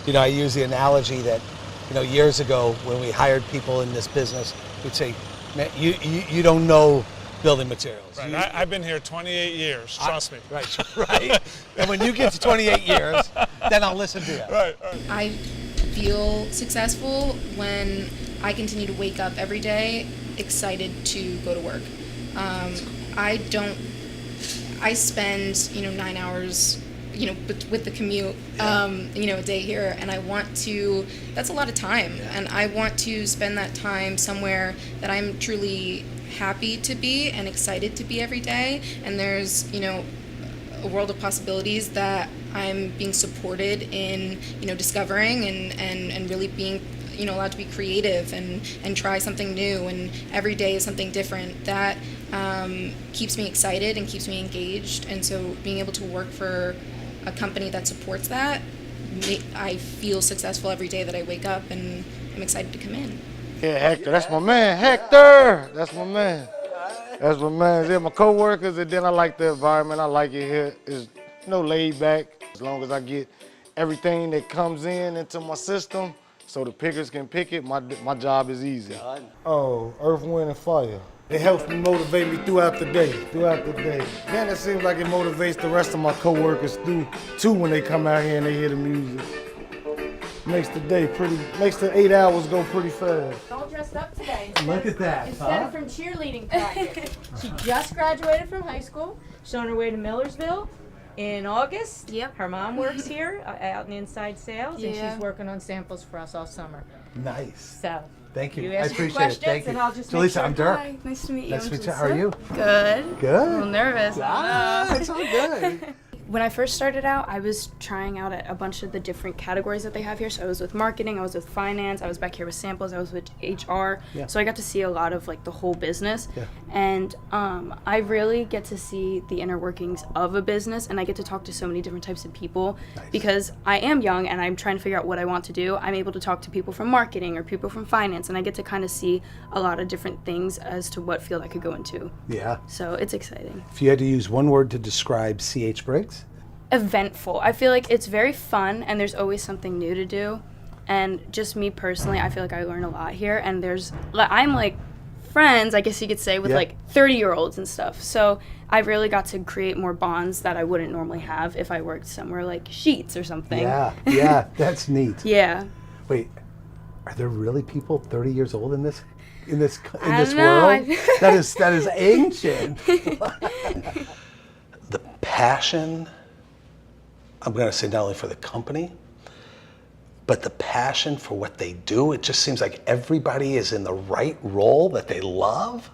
Speaker 1: You know, I use the analogy that, you know, years ago when we hired people in this business, we'd say, man, you don't know building materials.
Speaker 10: Right. I've been here 28 years, trust me.
Speaker 1: Right. And when you get to 28 years, then I'll listen to you.
Speaker 10: Right.
Speaker 11: I feel successful when I continue to wake up every day excited to go to work. I spend, 9 hours, with the commute, a day here, and I want to, that's a lot of time, and I want to spend that time somewhere that I'm truly happy to be and excited to be every day, and there's, a world of possibilities that I'm being supported in, discovering and really being allowed to be creative and try something new, and every day is something different. That keeps me excited and keeps me engaged, and so being able to work for a company that supports that, I feel successful every day that I wake up, and I'm excited to come in.
Speaker 12: Yeah, Hector, that's my man. Hector, that's my man. That's my man. They're my co-workers, and then I like the environment. I like it here. It's laid back. As long as I get everything that comes into my system, so the pickers can pick it, my job is easy. Oh, Earth, Wind, and Fire. It helps me motivate me throughout the day. Then it seems like it motivates the rest of my coworkers too when they come out here and they hear the music. Makes the 8 hours go pretty fast.
Speaker 13: All dressed up today.
Speaker 1: Look at that.
Speaker 13: Instead of from cheerleading practice. She just graduated from high school. She's on her way to Millersville in August.
Speaker 11: Yep.
Speaker 13: Her mom works here out in inside sales, and
Speaker 11: Yeah.
Speaker 13: she's working on samples for us all summer.
Speaker 1: Nice.
Speaker 13: So
Speaker 1: Thank you.
Speaker 13: you
Speaker 1: I
Speaker 13: ask your
Speaker 1: appreciate it.
Speaker 13: questions,
Speaker 1: Thank you.
Speaker 13: and I'll just
Speaker 1: So
Speaker 13: make
Speaker 1: Lisa,
Speaker 13: sure.
Speaker 1: I'm Dirk.
Speaker 11: Hi, nice to meet you.
Speaker 1: Nice to
Speaker 11: I'm
Speaker 1: meet you.
Speaker 11: Jalissa.
Speaker 1: How are you?
Speaker 11: Good.
Speaker 1: Good.
Speaker 11: A little nervous.
Speaker 1: It's all good.
Speaker 11: When I first started out, I was trying out a bunch of the different categories that they have here. So I was with marketing, I was with finance, I was back here with samples, I was with HR.
Speaker 1: Yeah.
Speaker 11: So I got to see a lot of the whole business.
Speaker 1: Yeah.
Speaker 11: And I really get to see the inner workings of a business, and I get to talk to so many different types of people.
Speaker 1: Nice.
Speaker 11: Because I am young and I'm trying to figure out what I want to do. I'm able to talk to people from marketing or people from finance, and I get to kind of see a lot of different things as to what field I could go into.
Speaker 1: Yeah.
Speaker 11: So it's exciting.
Speaker 1: If you had to use one word to describe C.H. Briggs,
Speaker 13: eventful. I feel like it's very fun and there's always something new to do. And just me personally, I feel like I learn a lot here. And I'm like friends, I guess you could say, with like 30-year-olds and stuff. So I really got to create more bonds that I wouldn't normally have if I worked somewhere like Sheets or something.
Speaker 1: Yeah, that's neat.
Speaker 13: Yeah.
Speaker 1: Wait, are there really people 30 years old in this
Speaker 13: don't
Speaker 1: world?
Speaker 13: know.
Speaker 1: That is ancient. The passion, I'm going to say not only for the company, but the passion for what they do. It just seems like everybody is in the right role that they love.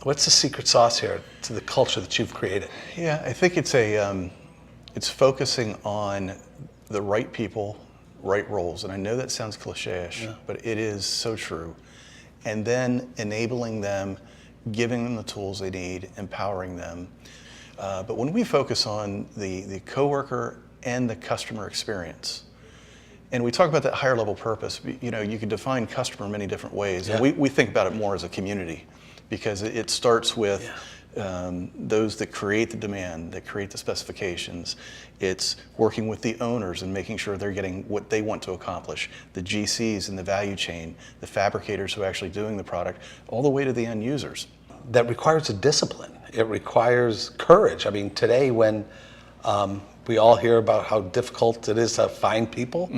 Speaker 1: What's the secret sauce here to the culture that you've created?
Speaker 6: Yeah, I think it's it's focusing on the right people, right roles. And I know that sounds cliche-ish, but it is so true. And then enabling them, giving them the tools they need, empowering them. But when we focus on the coworker and the customer experience, and we talk about that higher level purpose, you know, you can define customer in many different ways. And we think about it more as a community, because it starts with those that create the demand, that create the specifications. It's working with the owners and making sure they're getting what they want to accomplish, the GCs in the value chain, the fabricators who are actually doing the product, all the way to the end users.
Speaker 1: That requires a discipline. It requires courage. I mean, today when we all hear about how difficult it is to find people,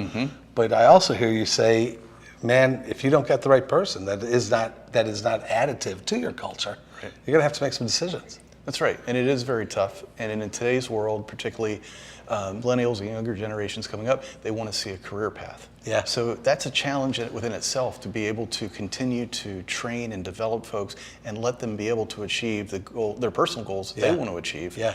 Speaker 1: but I also hear you say, man, if you don't get the right person, that is not additive to your culture. Right. You're gonna have to make some decisions.
Speaker 6: That's right, and it is very tough. And in today's world, particularly millennials and younger generations coming up, they want to see a career path.
Speaker 1: Yeah.
Speaker 6: So that's a challenge within itself, to be able to continue to train and develop folks and let them be able to achieve their personal goals that they want to achieve.
Speaker 1: Yeah.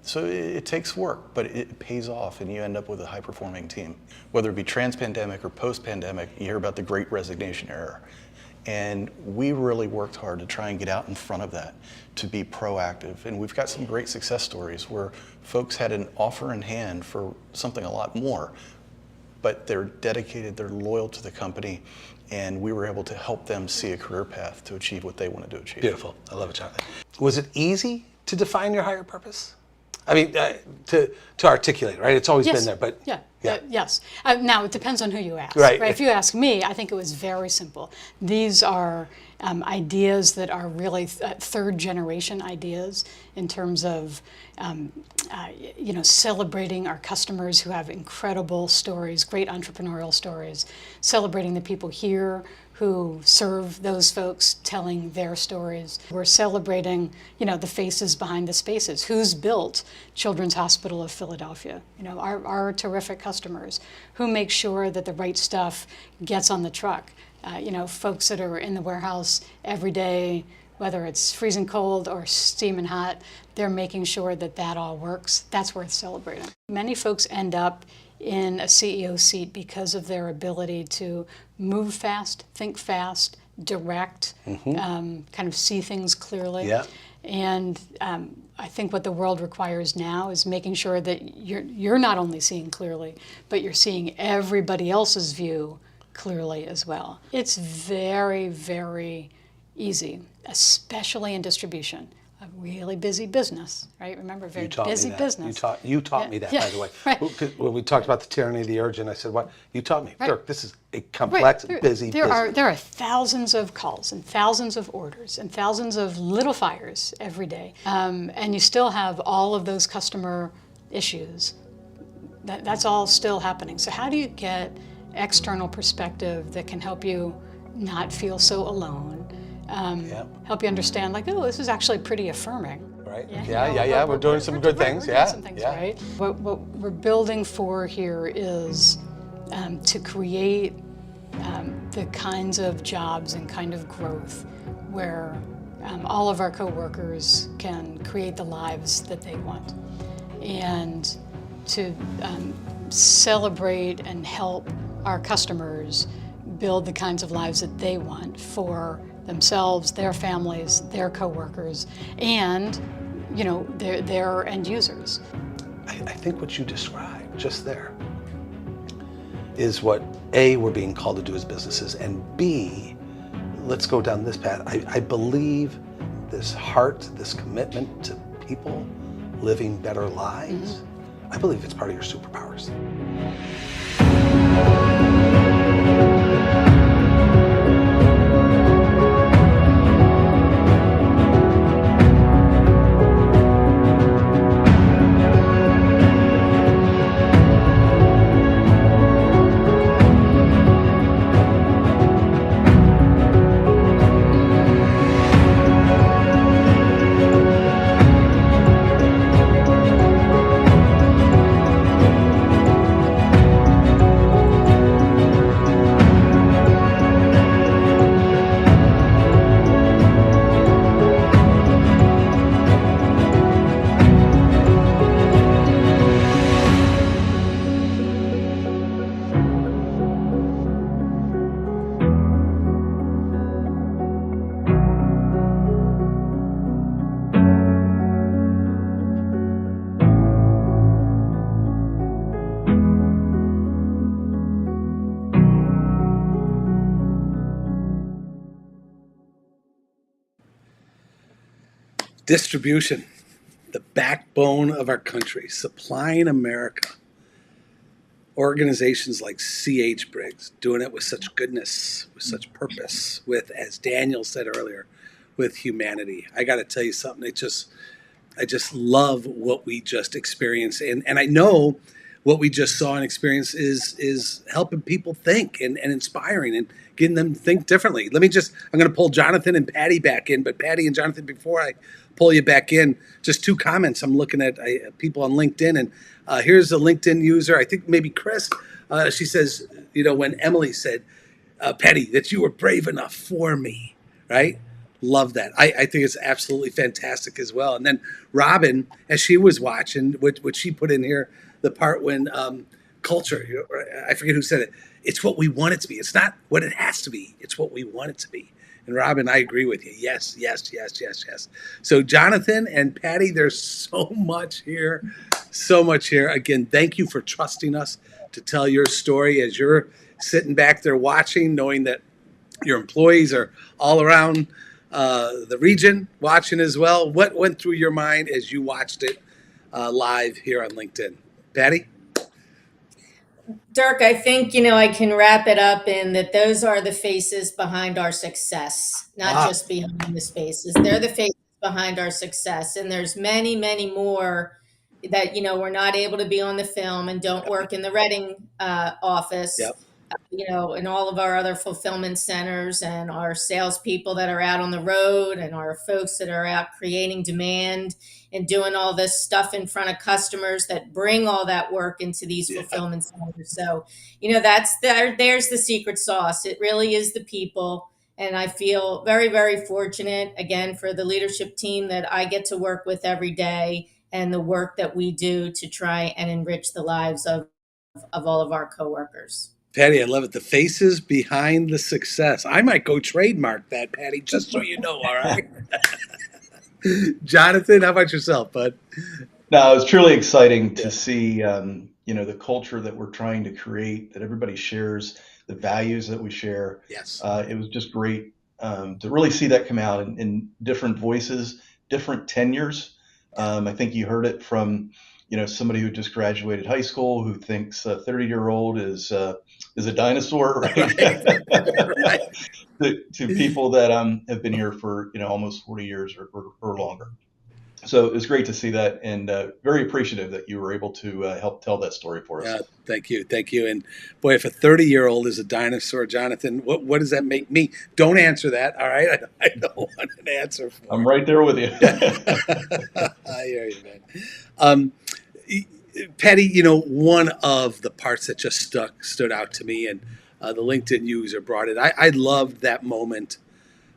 Speaker 6: So it takes work, but it pays off, and you end up with a high-performing team. Whether it be trans-pandemic or post-pandemic, you hear about the Great Resignation era. And we really worked hard to try and get out in front of that, to be proactive. And we've got some great success stories where folks had an offer in hand for something a lot more, but they're dedicated, they're loyal to the company, and we were able to help them see a career path to achieve what they wanted to achieve.
Speaker 1: Beautiful. I love it, Jonathan. Was it easy to define your higher purpose? I mean, to articulate, right? It's always been there, but
Speaker 5: yes. Now it depends on who you ask.
Speaker 1: Right.
Speaker 5: If you ask me, I think it was very simple. These are ideas that are really third generation ideas in terms of celebrating our customers who have incredible stories, great entrepreneurial stories, celebrating the people here who serve those folks, telling their stories. We're celebrating, the faces behind the spaces. Who's built Children's Hospital of Philadelphia? Our terrific customers. Who makes sure that the right stuff gets on the truck? Folks that are in the warehouse every day, whether it's freezing cold or steaming hot, they're making sure that that all works. That's worth celebrating. Many folks end up in a CEO seat because of their ability to move fast, think fast, direct, kind of see things clearly.
Speaker 1: Yeah.
Speaker 5: And I think what the world requires now is making sure that you're not only seeing clearly, but you're seeing everybody else's view clearly as well. It's very, very easy, especially in distribution. A really busy business, right? Remember, very busy business.
Speaker 1: You taught me that, by the way.
Speaker 5: Right.
Speaker 1: When we talked about the tyranny of the urgent, I said, "What? You taught me, Dirk. This is a complex, busy business."
Speaker 5: There are thousands of calls and thousands of orders and thousands of little fires every day, and you still have all of those customer issues. That's all still happening. So how do you get external perspective that can help you not feel so alone? Help you understand, like, oh, this is actually pretty affirming.
Speaker 1: Right. Yeah. We're doing some good things.
Speaker 5: We're doing some things, right? What we're building for here is to create the kinds of jobs and kind of growth where all of our coworkers can create the lives that they want, and to celebrate and help our customers build the kinds of lives that they want for themselves, their families, their coworkers, and their end users.
Speaker 1: I think what you described just there is what A, we're being called to do as businesses, and B, let's go down this path. I believe this heart, this commitment to people living better lives I believe it's part of your superpowers. Distribution, the backbone of our country, supplying America. Organizations like C.H. Briggs doing it with such goodness, with such purpose, with, as Daniel said earlier, with humanity. I got to tell you something. I just love what we just experienced, and I know what we just saw and experienced is helping people think and inspiring and getting them to think differently. I'm going to pull Jonathan and Patty back in, but Patty and Jonathan, before I pull you back in, just 2 comments. I'm looking at people on LinkedIn, and here's a LinkedIn user, I think maybe Chris. She says, when Emily said, Patty, that you were brave enough for me, right? Love that. I think it's absolutely fantastic as well. And then Robin, as she was watching, what she put in here, the part when culture, I forget who said it, it's what we want it to be. It's not what it has to be. It's what we want it to be. And Robin, I agree with you. Yes, yes, yes, yes, yes. So Jonathan and Patty, there's so much here. So much here. Again, thank you for trusting us to tell your story as you're sitting back there watching, knowing that your employees are all around the region watching as well. What went through your mind as you watched it live here on LinkedIn? Patty?
Speaker 3: Dirk, I think, I can wrap it up in that those are the faces behind our success, not just behind the spaces. They're the faces behind our success. And there's many, many more that, we're not able to be on the film and don't work in the Reading office.
Speaker 1: Yep.
Speaker 3: In all of our other fulfillment centers, and our salespeople that are out on the road, and our folks that are out creating demand and doing all this stuff in front of customers that bring all that work into these fulfillment centers. So, there's the secret sauce. It really is the people. And I feel very, very fortunate, again, for the leadership team that I get to work with every day, and the work that we do to try and enrich the lives of all of our coworkers.
Speaker 1: Patty, I love it. The faces behind the success. I might go trademark that, Patty, just so you know, all right? Jonathan, how about yourself, bud?
Speaker 4: No, it was truly exciting to see, the culture that we're trying to create, that everybody shares, the values that we share.
Speaker 1: Yes.
Speaker 4: It was just great to really see that come out in different voices, different tenures. I think you heard it from, somebody who just graduated high school who thinks a 30-year-old is a dinosaur, right?
Speaker 1: Right.
Speaker 4: to people that have been here for almost 40 years or longer. So it was great to see that, and very appreciative that you were able to help tell that story for us.
Speaker 1: Thank you. And boy, if a 30-year-old is a dinosaur, Jonathan, what does that make me? Don't answer that, all right? I don't want an answer for it.
Speaker 4: I'm right there with you.
Speaker 1: I hear you, man. Patty, one of the parts that just stood out to me, and the LinkedIn user brought it. I loved that moment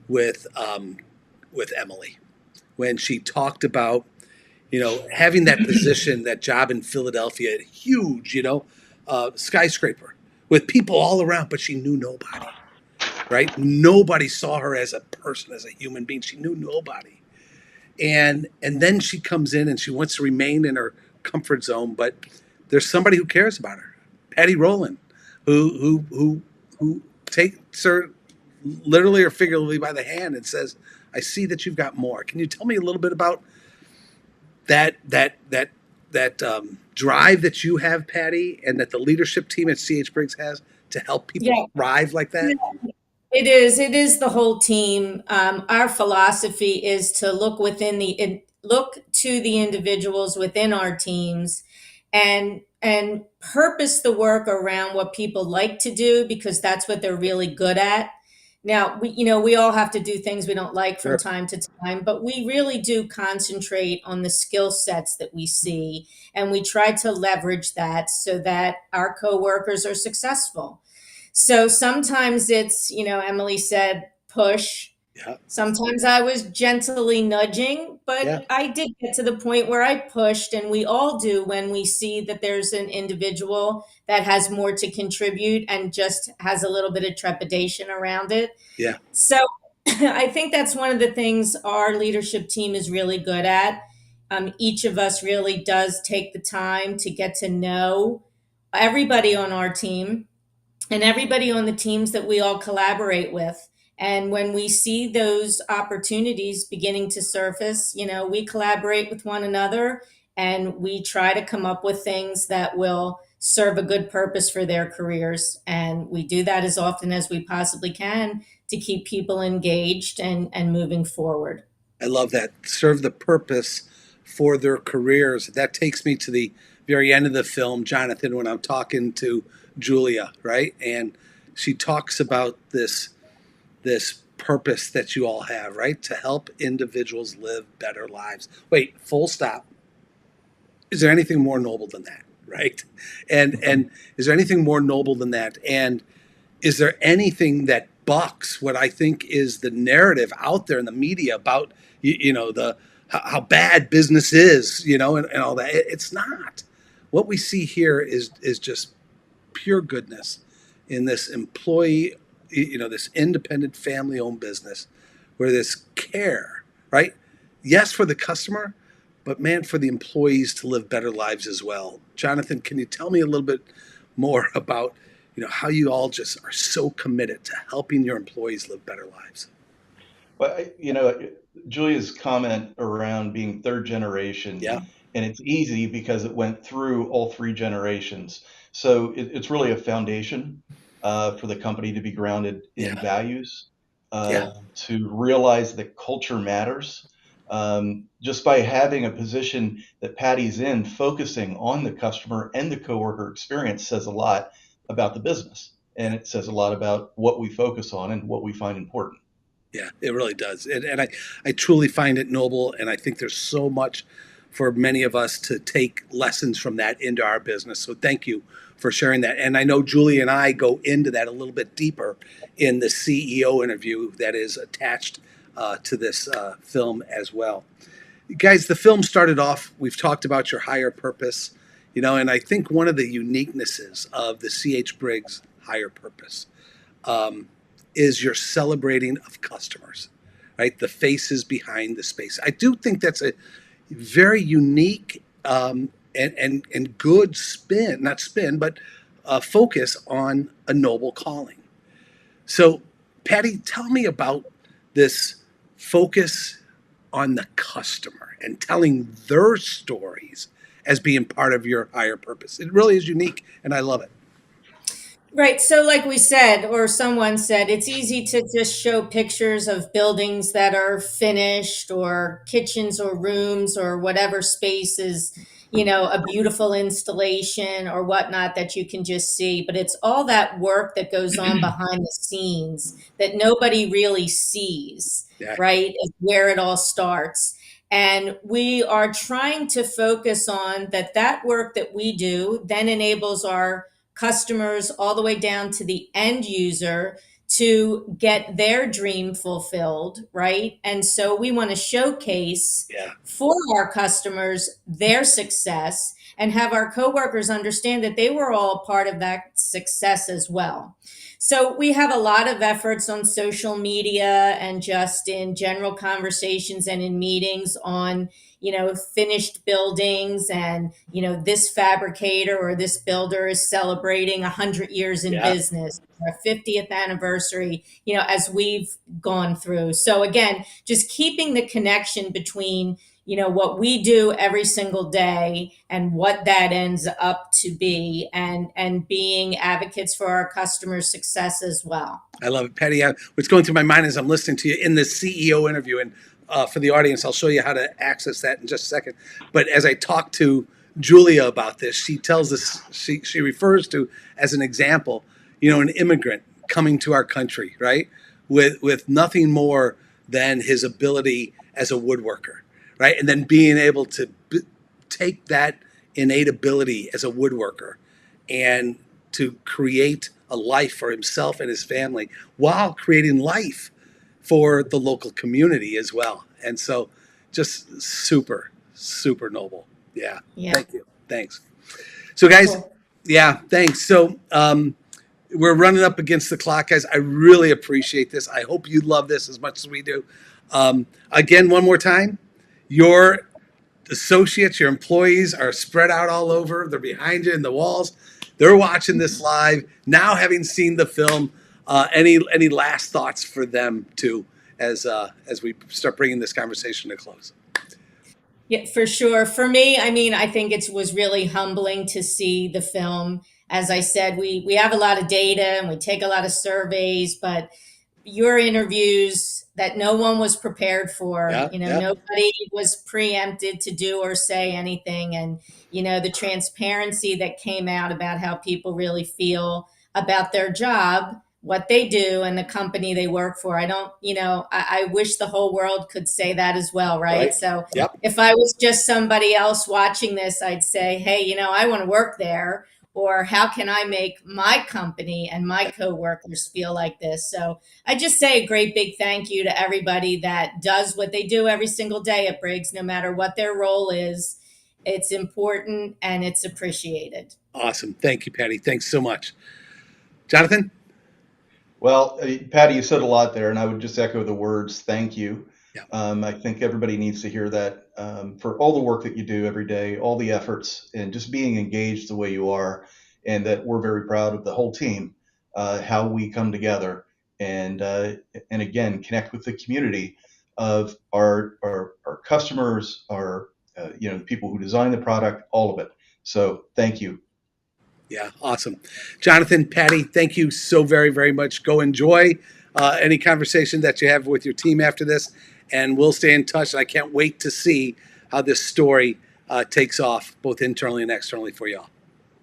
Speaker 1: with Emily when she talked about, having that position, that job in Philadelphia, huge, skyscraper with people all around, but she knew nobody, right? Nobody saw her as a person, as a human being. She knew nobody. And then she comes in and she wants to remain in her comfort zone, but there's somebody who cares about her, Patty Rowland, who takes her literally or figuratively by the hand and says, "I see that you've got more." Can you tell me a little bit about that drive that you have, Patty, and that the leadership team at CH Briggs has to help people
Speaker 3: Yeah.
Speaker 1: thrive like that?
Speaker 3: It is. It is the whole team. Our philosophy is to look to the individuals within our teams, and purpose the work around what people like to do because that's what they're really good at. Now, we all have to do things we don't like from
Speaker 1: Sure.
Speaker 3: time to time, but we really do concentrate on the skill sets that we see, and we try to leverage that so that our coworkers are successful. So sometimes it's, Emily said, push.
Speaker 1: Yeah.
Speaker 3: Sometimes I was gently nudging, but
Speaker 1: Yeah.
Speaker 3: I did get to the point where I pushed, and we all do when we see that there's an individual that has more to contribute and just has a little bit of trepidation around it.
Speaker 1: Yeah.
Speaker 3: So I think that's one of the things our leadership team is really good at. Each of us really does take the time to get to know everybody on our team and everybody on the teams that we all collaborate with. And when we see those opportunities beginning to surface, we collaborate with one another and we try to come up with things that will serve a good purpose for their careers. And we do that as often as we possibly can to keep people engaged and moving forward.
Speaker 1: I love that. Serve the purpose for their careers. That takes me to the very end of the film, Jonathan, when I'm talking to Julia, right? And she talks about this purpose that you all have, right? To help individuals live better lives. Wait, full stop. Is there anything more noble than that, right? And is there anything more noble than that? And is there anything that bucks what I think is the narrative out there in the media about the how bad business is, and all that? It's not. What we see here is just pure goodness in this employee, this independent family-owned business where this care, right? Yes, for the customer, but man, for the employees to live better lives as well. Jonathan, can you tell me a little bit more about, how you all just are so committed to helping your employees live better lives?
Speaker 4: Well, Julia's comment around being third generation,
Speaker 1: Yeah.
Speaker 4: and it's easy because it went through all three generations. So it's really a foundation for the company to be grounded in
Speaker 1: Yeah.
Speaker 4: values,
Speaker 1: Yeah.
Speaker 4: to realize that culture matters. Just by having a position that Patty's in, focusing on the customer and the coworker experience says a lot about the business. And it says a lot about what we focus on and what we find important.
Speaker 1: Yeah, it really does. And I truly find it noble. And I think there's so much for many of us to take lessons from that into our business. So thank you for sharing that. And I know Julie and I go into that a little bit deeper in the CEO interview that is attached to this film as well. Guys, the film started off, we've talked about your higher purpose, and I think one of the uniquenesses of the CH Briggs higher purpose is your celebrating of customers, right? The faces behind the space. I do think that's a very unique and good spin, not spin, but focus on a noble calling. So, Patty, tell me about this focus on the customer and telling their stories as being part of your higher purpose. It really is unique, and I love it.
Speaker 3: Right. So, like we said, or someone said, it's easy to just show pictures of buildings that are finished or kitchens or rooms or whatever space is, a beautiful installation or whatnot that you can just see. But it's all that work that goes on behind the scenes that nobody really sees,
Speaker 1: Yeah.
Speaker 3: right? Is where it all starts. And we are trying to focus on that work that we do then enables our customers all the way down to the end user to get their dream fulfilled, right? And so we want to showcase for our customers their success and have our coworkers understand that they were all part of that success as well. So we have a lot of efforts on social media and just in general conversations and in meetings on, finished buildings and, this fabricator or this builder is celebrating 100 years in business, our 50th anniversary, as we've gone through. So again, just keeping the connection between, what we do every single day and what that ends up to be, and being advocates for our customers' success as well.
Speaker 1: I love it, Patty. What's going through my mind as I'm listening to you in the CEO interview, and for the audience, I'll show you how to access that in just a second. But as I talk to Julia about this, she tells us, she refers to as an example, an immigrant coming to our country, right, with nothing more than his ability as a woodworker, right, and then being able to take that innate ability as a woodworker and to create a life for himself and his family while creating life for the local community as well. And so just super, super noble. Yeah. Thank you. Thanks. So guys,
Speaker 3: Cool.
Speaker 1: Yeah, thanks. So we're running up against the clock, guys. I really appreciate this. I hope you love this as much as we do. Again, one more time, your associates, your employees are spread out all over. They're behind you in the walls. They're watching this live now, having seen the film. Any last thoughts for them too, as we start bringing this conversation to close?
Speaker 3: Yeah, for sure. For me, I mean, I think it was really humbling to see the film. As I said, we have a lot of data and we take a lot of surveys, but your interviews that no one was prepared for, nobody was preempted to do or say anything. And, the transparency that came out about how people really feel about their job, what they do, and the company they work for. I wish the whole world could say that as well, right? So if I was just somebody else watching this, I'd say, hey, I want to work there. Or how can I make my company and my coworkers feel like this? So I just say a great big thank you to everybody that does what they do every single day at Briggs, no matter what their role is. It's important and it's appreciated.
Speaker 1: Awesome. Thank you, Patty. Thanks so much. Jonathan?
Speaker 4: Well, Patty, you said a lot there, and I would just echo the words, thank you.
Speaker 1: Yeah.
Speaker 4: I think everybody needs to hear that for all the work that you do every day, all the efforts, and just being engaged the way you are, and that we're very proud of the whole team, how we come together and again, connect with the community of our customers, our people who design the product, all of it. So thank you.
Speaker 1: Yeah, awesome. Jonathan, Patty, thank you so very, very much. Go enjoy any conversation that you have with your team after this, and we'll stay in touch. I can't wait to see how this story takes off, both internally and externally for y'all.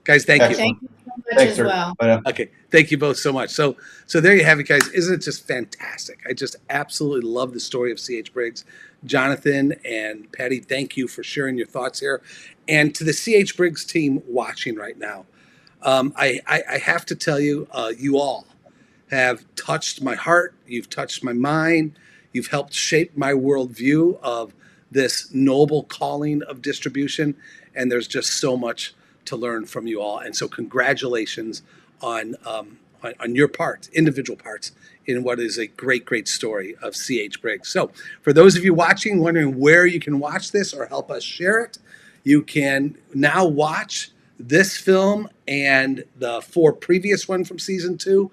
Speaker 1: Guys, thank you.
Speaker 3: Thank you so much
Speaker 4: Thanks,
Speaker 3: as
Speaker 4: sir.
Speaker 3: well.
Speaker 4: Bye now.
Speaker 1: Okay, thank you both so much. So there you have it, guys. Isn't it just fantastic? I just absolutely love the story of C.H. Briggs. Jonathan and Patty, thank you for sharing your thoughts here. And to the C.H. Briggs team watching right now, I have to tell you, you all have touched my heart. You've touched my mind. You've helped shape my worldview of this noble calling of distribution. And there's just so much to learn from you all. And so congratulations on your part, individual parts, in what is a great, great story of C.H. Briggs. So for those of you watching, wondering where you can watch this or help us share it, you can now watch this film and the 4 previous ones from season 2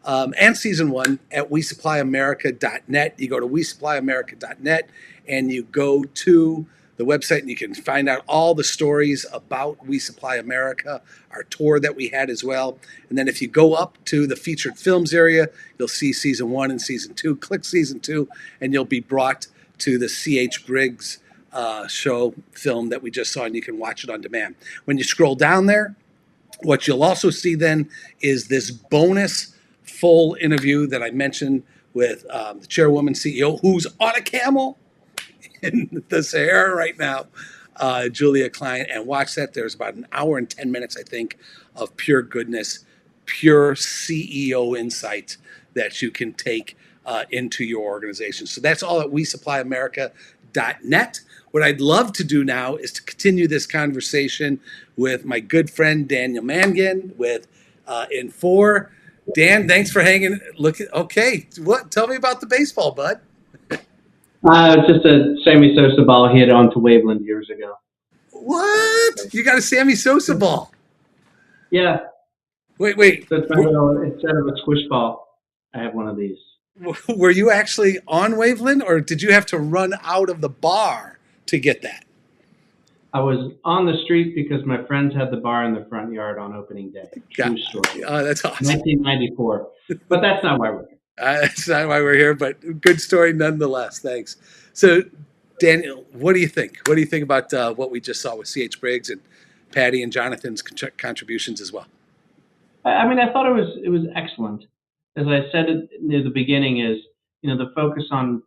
Speaker 1: and season 1 at WeSupplyAmerica.net. You go to WeSupplyAmerica.net and you go to the website and you can find out all the stories about We Supply America, our tour that we had as well. And then if you go up to the featured films area, you'll see season 1 and season 2. Click season 2 and you'll be brought to the C.H. Briggs show film that we just saw, and you can watch it on demand. When you scroll down there, what you'll also see then is this bonus full interview that I mentioned with the chairwoman CEO, who's on a camel in the Sahara right now, Julia Klein, and watch that. There's about an hour and 10 minutes, I think, of pure goodness, pure CEO insight that you can take into your organization. So that's all at WeSupplyAmerica.net. What I'd love to do now is to continue this conversation with my good friend Daniel Mangan with In4. Dan, thanks for hanging. Okay, what? Tell me about the baseball, bud.
Speaker 2: Just a Sammy Sosa ball hit onto Waveland years ago.
Speaker 1: What? You got a Sammy Sosa ball?
Speaker 2: Yeah.
Speaker 1: Wait.
Speaker 2: So instead of a squish ball, I have one of these.
Speaker 1: Were you actually on Waveland, or did you have to run out of the bar to get that?
Speaker 2: I was on the street because my friends had the bar in the front yard on opening day. True story.
Speaker 1: That's awesome.
Speaker 2: 1994. But that's not why we're here.
Speaker 1: That's not why we're here, but good story nonetheless. Thanks. So, Daniel, what do you think? What do you think about what we just saw with C.H. Briggs and Patty and Jonathan's contributions as well?
Speaker 2: I mean, I thought it was excellent. As I said near the beginning, is the focus on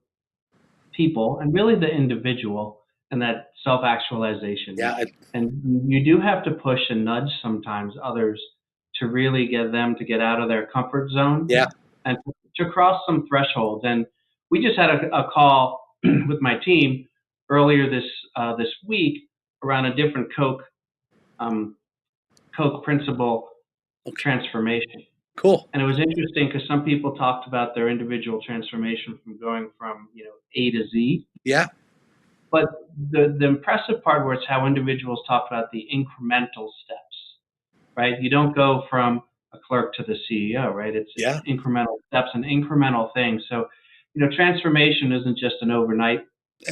Speaker 2: people and really the individual and that self-actualization.
Speaker 1: Yeah.
Speaker 2: And you do have to push and nudge sometimes others to really get them to get out of their comfort zone.
Speaker 1: Yeah.
Speaker 2: And to cross some thresholds. And we just had a call with my team earlier this week around a different Coke principle transformation.
Speaker 1: Cool.
Speaker 2: And it was interesting because some people talked about their individual transformation from going from A to Z.
Speaker 1: Yeah.
Speaker 2: But the impressive part was how individuals talked about the incremental steps, right? You don't go from a clerk to the CEO, right? It's incremental steps and incremental things. So, transformation isn't just an overnight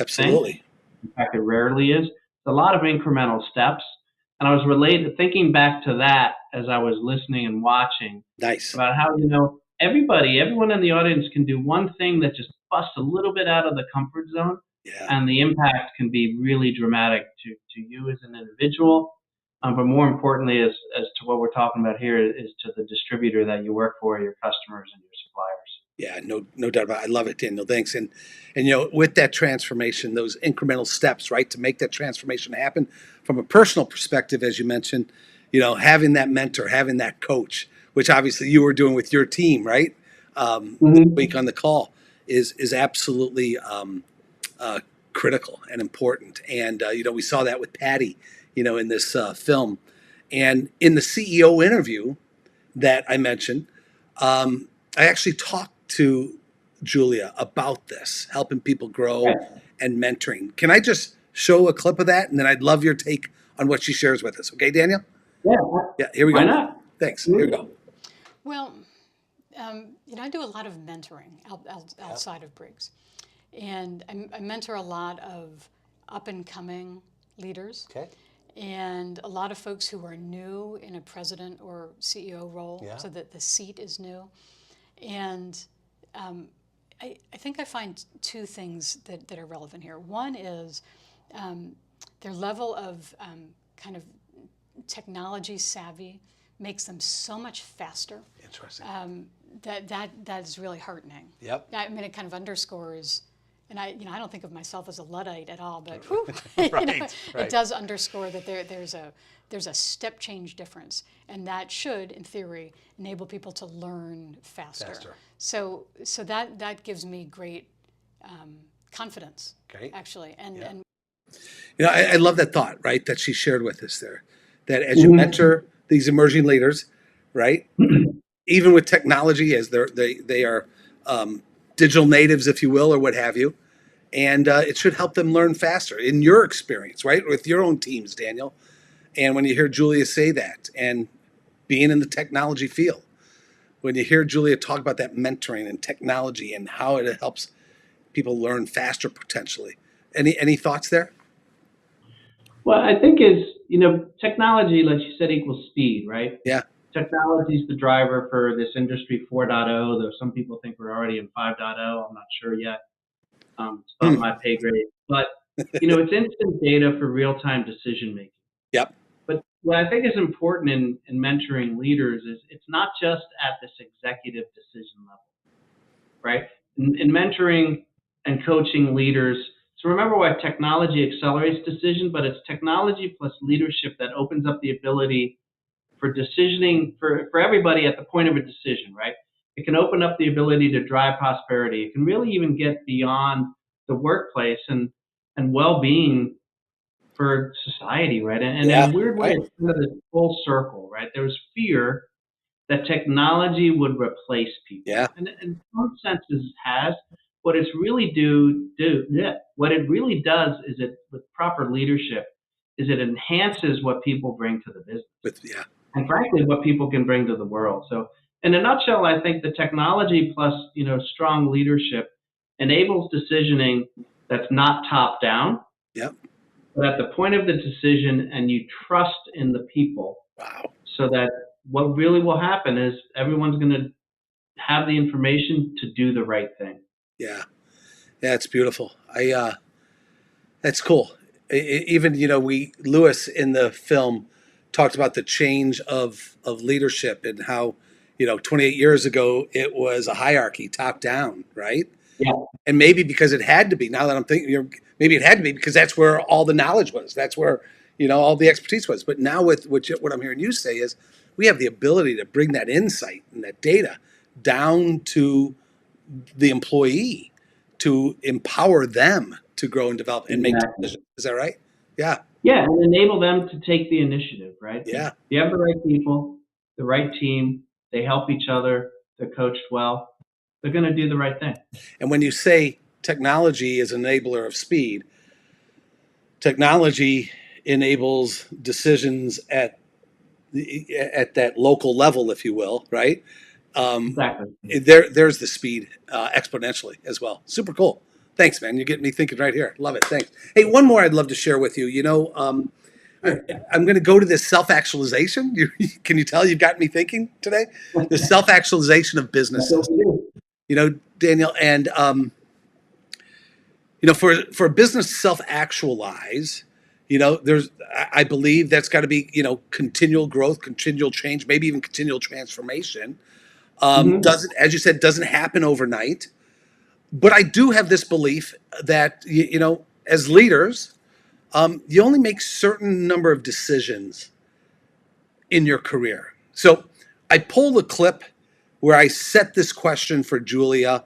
Speaker 1: thing.
Speaker 2: In fact, it rarely is. It's a lot of incremental steps. And I was thinking back to that as I was listening and watching.
Speaker 1: Nice.
Speaker 2: About how, everyone in the audience can do one thing that just busts a little bit out of the comfort zone.
Speaker 1: Yeah.
Speaker 2: And the impact can be really dramatic to you as an individual. But more importantly, as to what we're talking about here, is to the distributor that you work for, your customers and your suppliers.
Speaker 1: Yeah, no doubt about it. I love it, Daniel. Thanks. And with that transformation, those incremental steps, right, to make that transformation happen from a personal perspective, as you mentioned, having that mentor, having that coach, which obviously you were doing with your team, right? This week on the call is absolutely critical and important. And, we saw that with Patty, in this film. And in the CEO interview that I mentioned, I actually talked to Julia about this, helping people grow and mentoring. Can I just show a clip of that? And then I'd love your take on what she shares with us. Okay, Daniel? Yeah, here we go.
Speaker 2: Why not?
Speaker 1: Thanks. Here we go.
Speaker 5: Well, I do a lot of mentoring outside of Briggs. And I mentor a lot of up-and-coming leaders.
Speaker 6: Okay.
Speaker 5: And a lot of folks who are new in a president or CEO role, so that the seat is new. And I think I find two things that are relevant here. One is their level of kind of technology savvy makes them so much faster.
Speaker 1: Interesting.
Speaker 5: That is really heartening.
Speaker 1: Yep.
Speaker 5: I mean, it kind of underscores. And I don't think of myself as a Luddite at all, but it does underscore that there's a step change difference, and that should, in theory, enable people to learn faster. So that gives me great confidence, actually. And
Speaker 1: I love that thought, right, that she shared with us there, that as you mentor these emerging leaders, right, even with technology, as they are digital natives, if you will, or what have you. And it should help them learn faster in your experience, right? With your own teams, Daniel. And when you hear Julia say that, and being in the technology field, when you hear Julia talk about that mentoring and technology and how it helps people learn faster potentially. Any thoughts there?
Speaker 2: Well, I think technology, like you said, equals speed, right?
Speaker 1: Yeah.
Speaker 2: Technology is the driver for this industry 4.0, though some people think we're already in 5.0. I'm not sure yet. It's above my pay grade. But, it's instant data for real-time decision making.
Speaker 1: Yep.
Speaker 2: But what I think is important in mentoring leaders is it's not just at this executive decision level, right? In mentoring and coaching leaders, so remember why technology accelerates decision, but it's technology plus leadership that opens up the ability for decisioning for everybody at the point of a decision, right? It can open up the ability to drive prosperity. It can really even get beyond the workplace and well-being for society, right? And in a weird way, it's kind of this full circle, right? There was fear that technology would replace people.
Speaker 1: Yeah.
Speaker 2: And in some senses it has. What it's really what it really does is it, with proper leadership, is it enhances what people bring to the business. And frankly, what people can bring to the world. So in a nutshell, I think the technology plus, strong leadership enables decisioning that's not top down,
Speaker 1: Yep.
Speaker 2: But at the point of the decision, and you trust in the people,
Speaker 1: Wow.
Speaker 2: so that what really will happen is everyone's going to have the information to do the right thing.
Speaker 1: Yeah. Yeah, it's beautiful. That's cool. Even Lewis in the film talked about the change of leadership and how 28 years ago it was a hierarchy, top down, right?
Speaker 2: Yeah.
Speaker 1: And maybe because it had to be. Now that I'm thinking, maybe it had to be because that's where all the knowledge was. That's where all the expertise was. But now with what I'm hearing you say is, we have the ability to bring that insight and that data down to the employee to empower them to grow and develop and make
Speaker 2: Exactly.
Speaker 1: decisions. Is that right? Yeah.
Speaker 2: Yeah, and enable them to take the initiative, right?
Speaker 1: Yeah.
Speaker 2: If you have the right people, the right team, they help each other, they're coached well, they're going to do the right thing.
Speaker 1: And when you say technology is an enabler of speed, technology enables decisions at that local level, if you will, right?
Speaker 2: Exactly.
Speaker 1: There's the speed exponentially as well. Super cool. Thanks, man. You're getting me thinking right here. Love it. Thanks. Hey, one more I'd love to share with you. I'm going to go to this self-actualization. Can you tell you've got me thinking today? The self-actualization of
Speaker 2: That's
Speaker 1: businesses.
Speaker 2: what we do.
Speaker 1: Daniel, and for a business to self-actualize, I believe that's got to be continual growth, continual change, maybe even continual transformation. Doesn't, as you said, doesn't happen overnight. But I do have this belief that as leaders, you only make certain number of decisions in your career. So I pulled a clip where I set this question for Julia,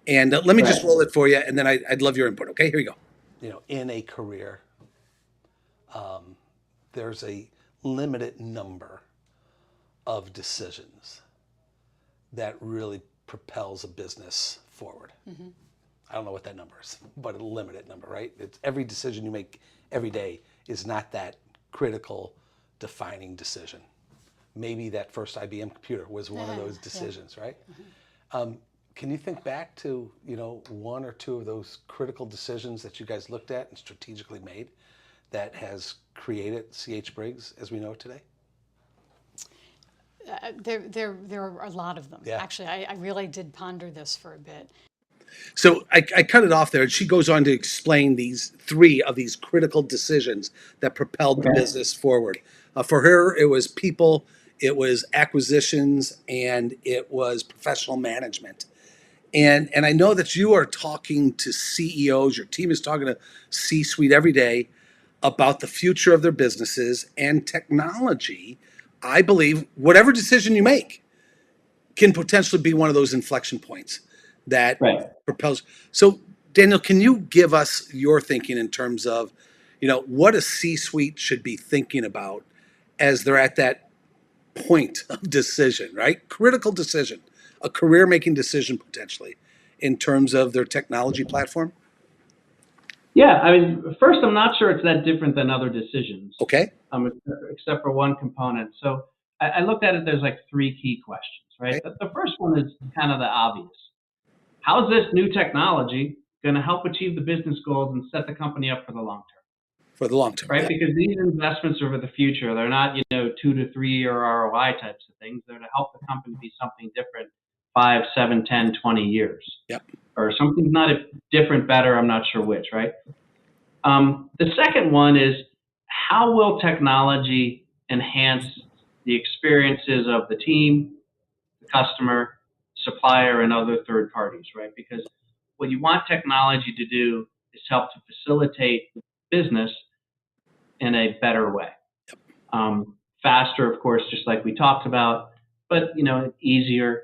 Speaker 1: and let me just roll it for you, and then I'd love your input. Okay, here you go.
Speaker 14: In a career, there's a limited number of decisions that really propels a business forward. I don't know what that number is, but a limited number, right? It's every decision you make every day is not that critical, defining decision. Maybe that first IBM computer was one of those decisions, right? Can you think back to one or two of those critical decisions that you guys looked at and strategically made that has created CH Briggs as we know it today?
Speaker 5: There are a lot of them.
Speaker 14: Yeah.
Speaker 5: Actually, I really did ponder this for a bit.
Speaker 1: So I cut it off there, and she goes on to explain these three of these critical decisions that propelled the business forward. For her, it was people, it was acquisitions, and it was professional management. And I know that you are talking to CEOs, your team is talking to C-suite every day about the future of their businesses and technology. I believe whatever decision you make can potentially be one of those inflection points that propels. So, Daniel, can you give us your thinking in terms of, what a C-suite should be thinking about as they're at that point of decision, right? Critical decision, a career-making decision potentially in terms of their technology platform?
Speaker 2: Yeah, I mean, first, I'm not sure it's that different than other decisions.
Speaker 1: Okay.
Speaker 2: Except for one component. So I looked at it, there's like three key questions, right?
Speaker 1: Okay.
Speaker 2: The first one is kind of the obvious. How is this new technology going to help achieve the business goals and set the company up for the long term?
Speaker 1: For the long term,
Speaker 2: right?
Speaker 1: yeah.
Speaker 2: Because these investments are for the future. They're not, 2 to 3 year ROI types of things. They're to help the company be something different 5, 7, 10, 20 years.
Speaker 1: Yep.
Speaker 2: Or something's not different, better, I'm not sure which, right? The second one is, how will technology enhance the experiences of the team, the customer, supplier, and other third parties, right? Because what you want technology to do is help to facilitate business in a better way. Faster, of course, just like we talked about, but easier,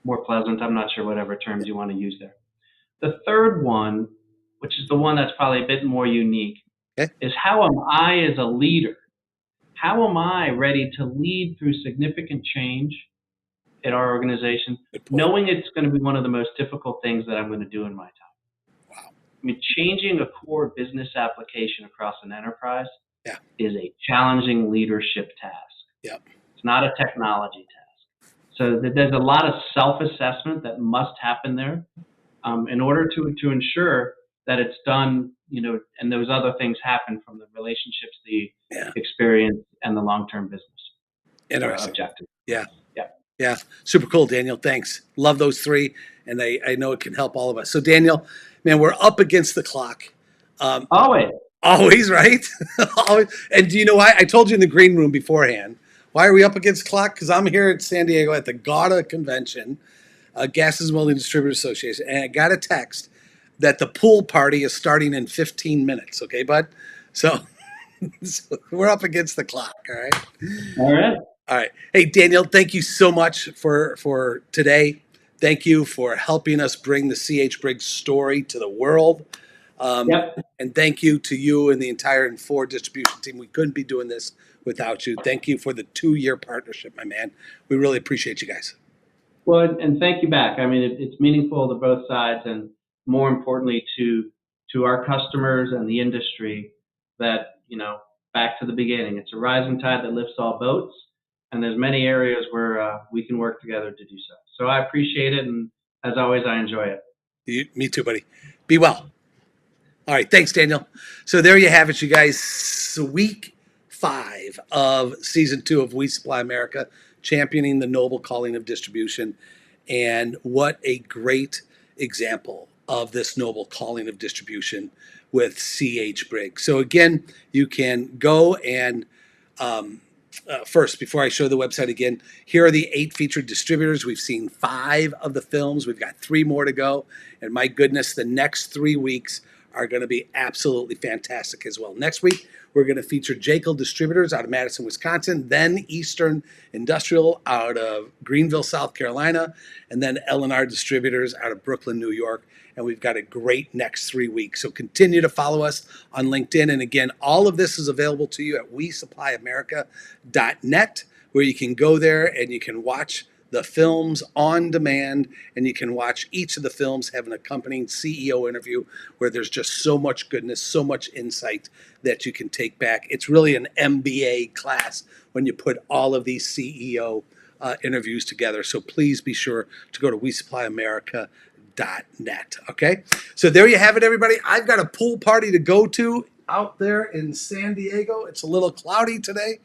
Speaker 2: more pleasant. I'm not sure whatever terms you want to use there. The third one, which is the one that's probably a bit more unique, is how am I as a leader? How am I ready to lead through significant change in our organization, knowing it's going to be one of the most difficult things that I'm going to do in my time?
Speaker 1: Wow.
Speaker 2: I mean, changing a core business application across an enterprise is a challenging leadership task.
Speaker 1: Yep.
Speaker 2: It's not a technology task. So there's a lot of self-assessment that must happen there in order to ensure that it's done, and those other things happen from the relationships, the
Speaker 1: Yeah.
Speaker 2: experience, and the long-term business
Speaker 1: Interesting.
Speaker 2: objective.
Speaker 1: Yeah.
Speaker 2: Yeah.
Speaker 1: Yeah. Super cool, Daniel. Thanks. Love those three. And I know it can help all of us. So, Daniel, man, we're up against the clock.
Speaker 2: Always.
Speaker 1: Always, right? Always. And do you know why? I told you in the green room beforehand. Why are we up against the clock? Because I'm here at San Diego at the GATA convention, Gases and Welding Distributors Association, and I got a text that the pool party is starting in 15 minutes. Okay, bud? So, so we're up against the clock. All right.
Speaker 2: All right.
Speaker 1: All right. Hey, Daniel, thank you so much for today. Thank you for helping us bring the C.H. Briggs story to the world.
Speaker 2: Yep.
Speaker 1: And thank you to you and the entire Infor distribution team. We couldn't be doing this without you. Thank you for the 2-year partnership, my man. We really appreciate you guys.
Speaker 2: Well, and thank you back. I mean, it's meaningful to both sides, and more importantly to our customers and the industry that, back to the beginning, it's a rising tide that lifts all boats, and there's many areas where we can work together to do so. So I appreciate it, and as always, I enjoy it.
Speaker 1: Me too, buddy. Be well. All right. Thanks, Daniel. So there you have it, you guys. Week 5 of season 2 of We Supply America, championing the noble calling of distribution. And what a great example of this noble calling of distribution with C.H. Briggs. So again, you can go and first, before I show the website again, here are the 8 featured distributors. We've seen 5 of the films. We've got 3 more to go. And my goodness, the next 3 weeks are going to be absolutely fantastic as well. Next week, we're going to feature Jekyll Distributors out of Madison, Wisconsin, then Eastern Industrial out of Greenville, South Carolina, and then L&R Distributors out of Brooklyn, New York. And we've got a great next 3 weeks. So continue to follow us on LinkedIn. And again, all of this is available to you at WeSupplyAmerica.net, where you can go there and you can watch the films on demand, and you can watch each of the films have an accompanying CEO interview where there's just so much goodness, so much insight that you can take back. It's really an MBA class when you put all of these CEO interviews together. So please be sure to go to WeSupplyAmerica.net. Okay, so there you have it, everybody. I've got a pool party to go to out there in San Diego. It's a little cloudy today,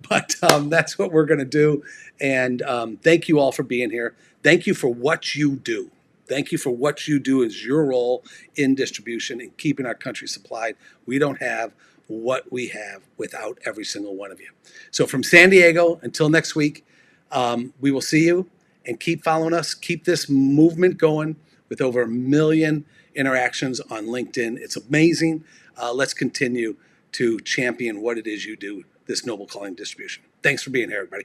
Speaker 1: but that's what we're going to do. And thank you all for being here. Thank you for what you do. Thank you for what you do as your role in distribution and keeping our country supplied. We don't have what we have without every single one of you. So from San Diego, until next week, we will see you, and keep following us. Keep this movement going with over 1 million interactions on LinkedIn. It's amazing. Let's continue to champion what it is you do, this noble calling distribution. Thanks for being here, everybody.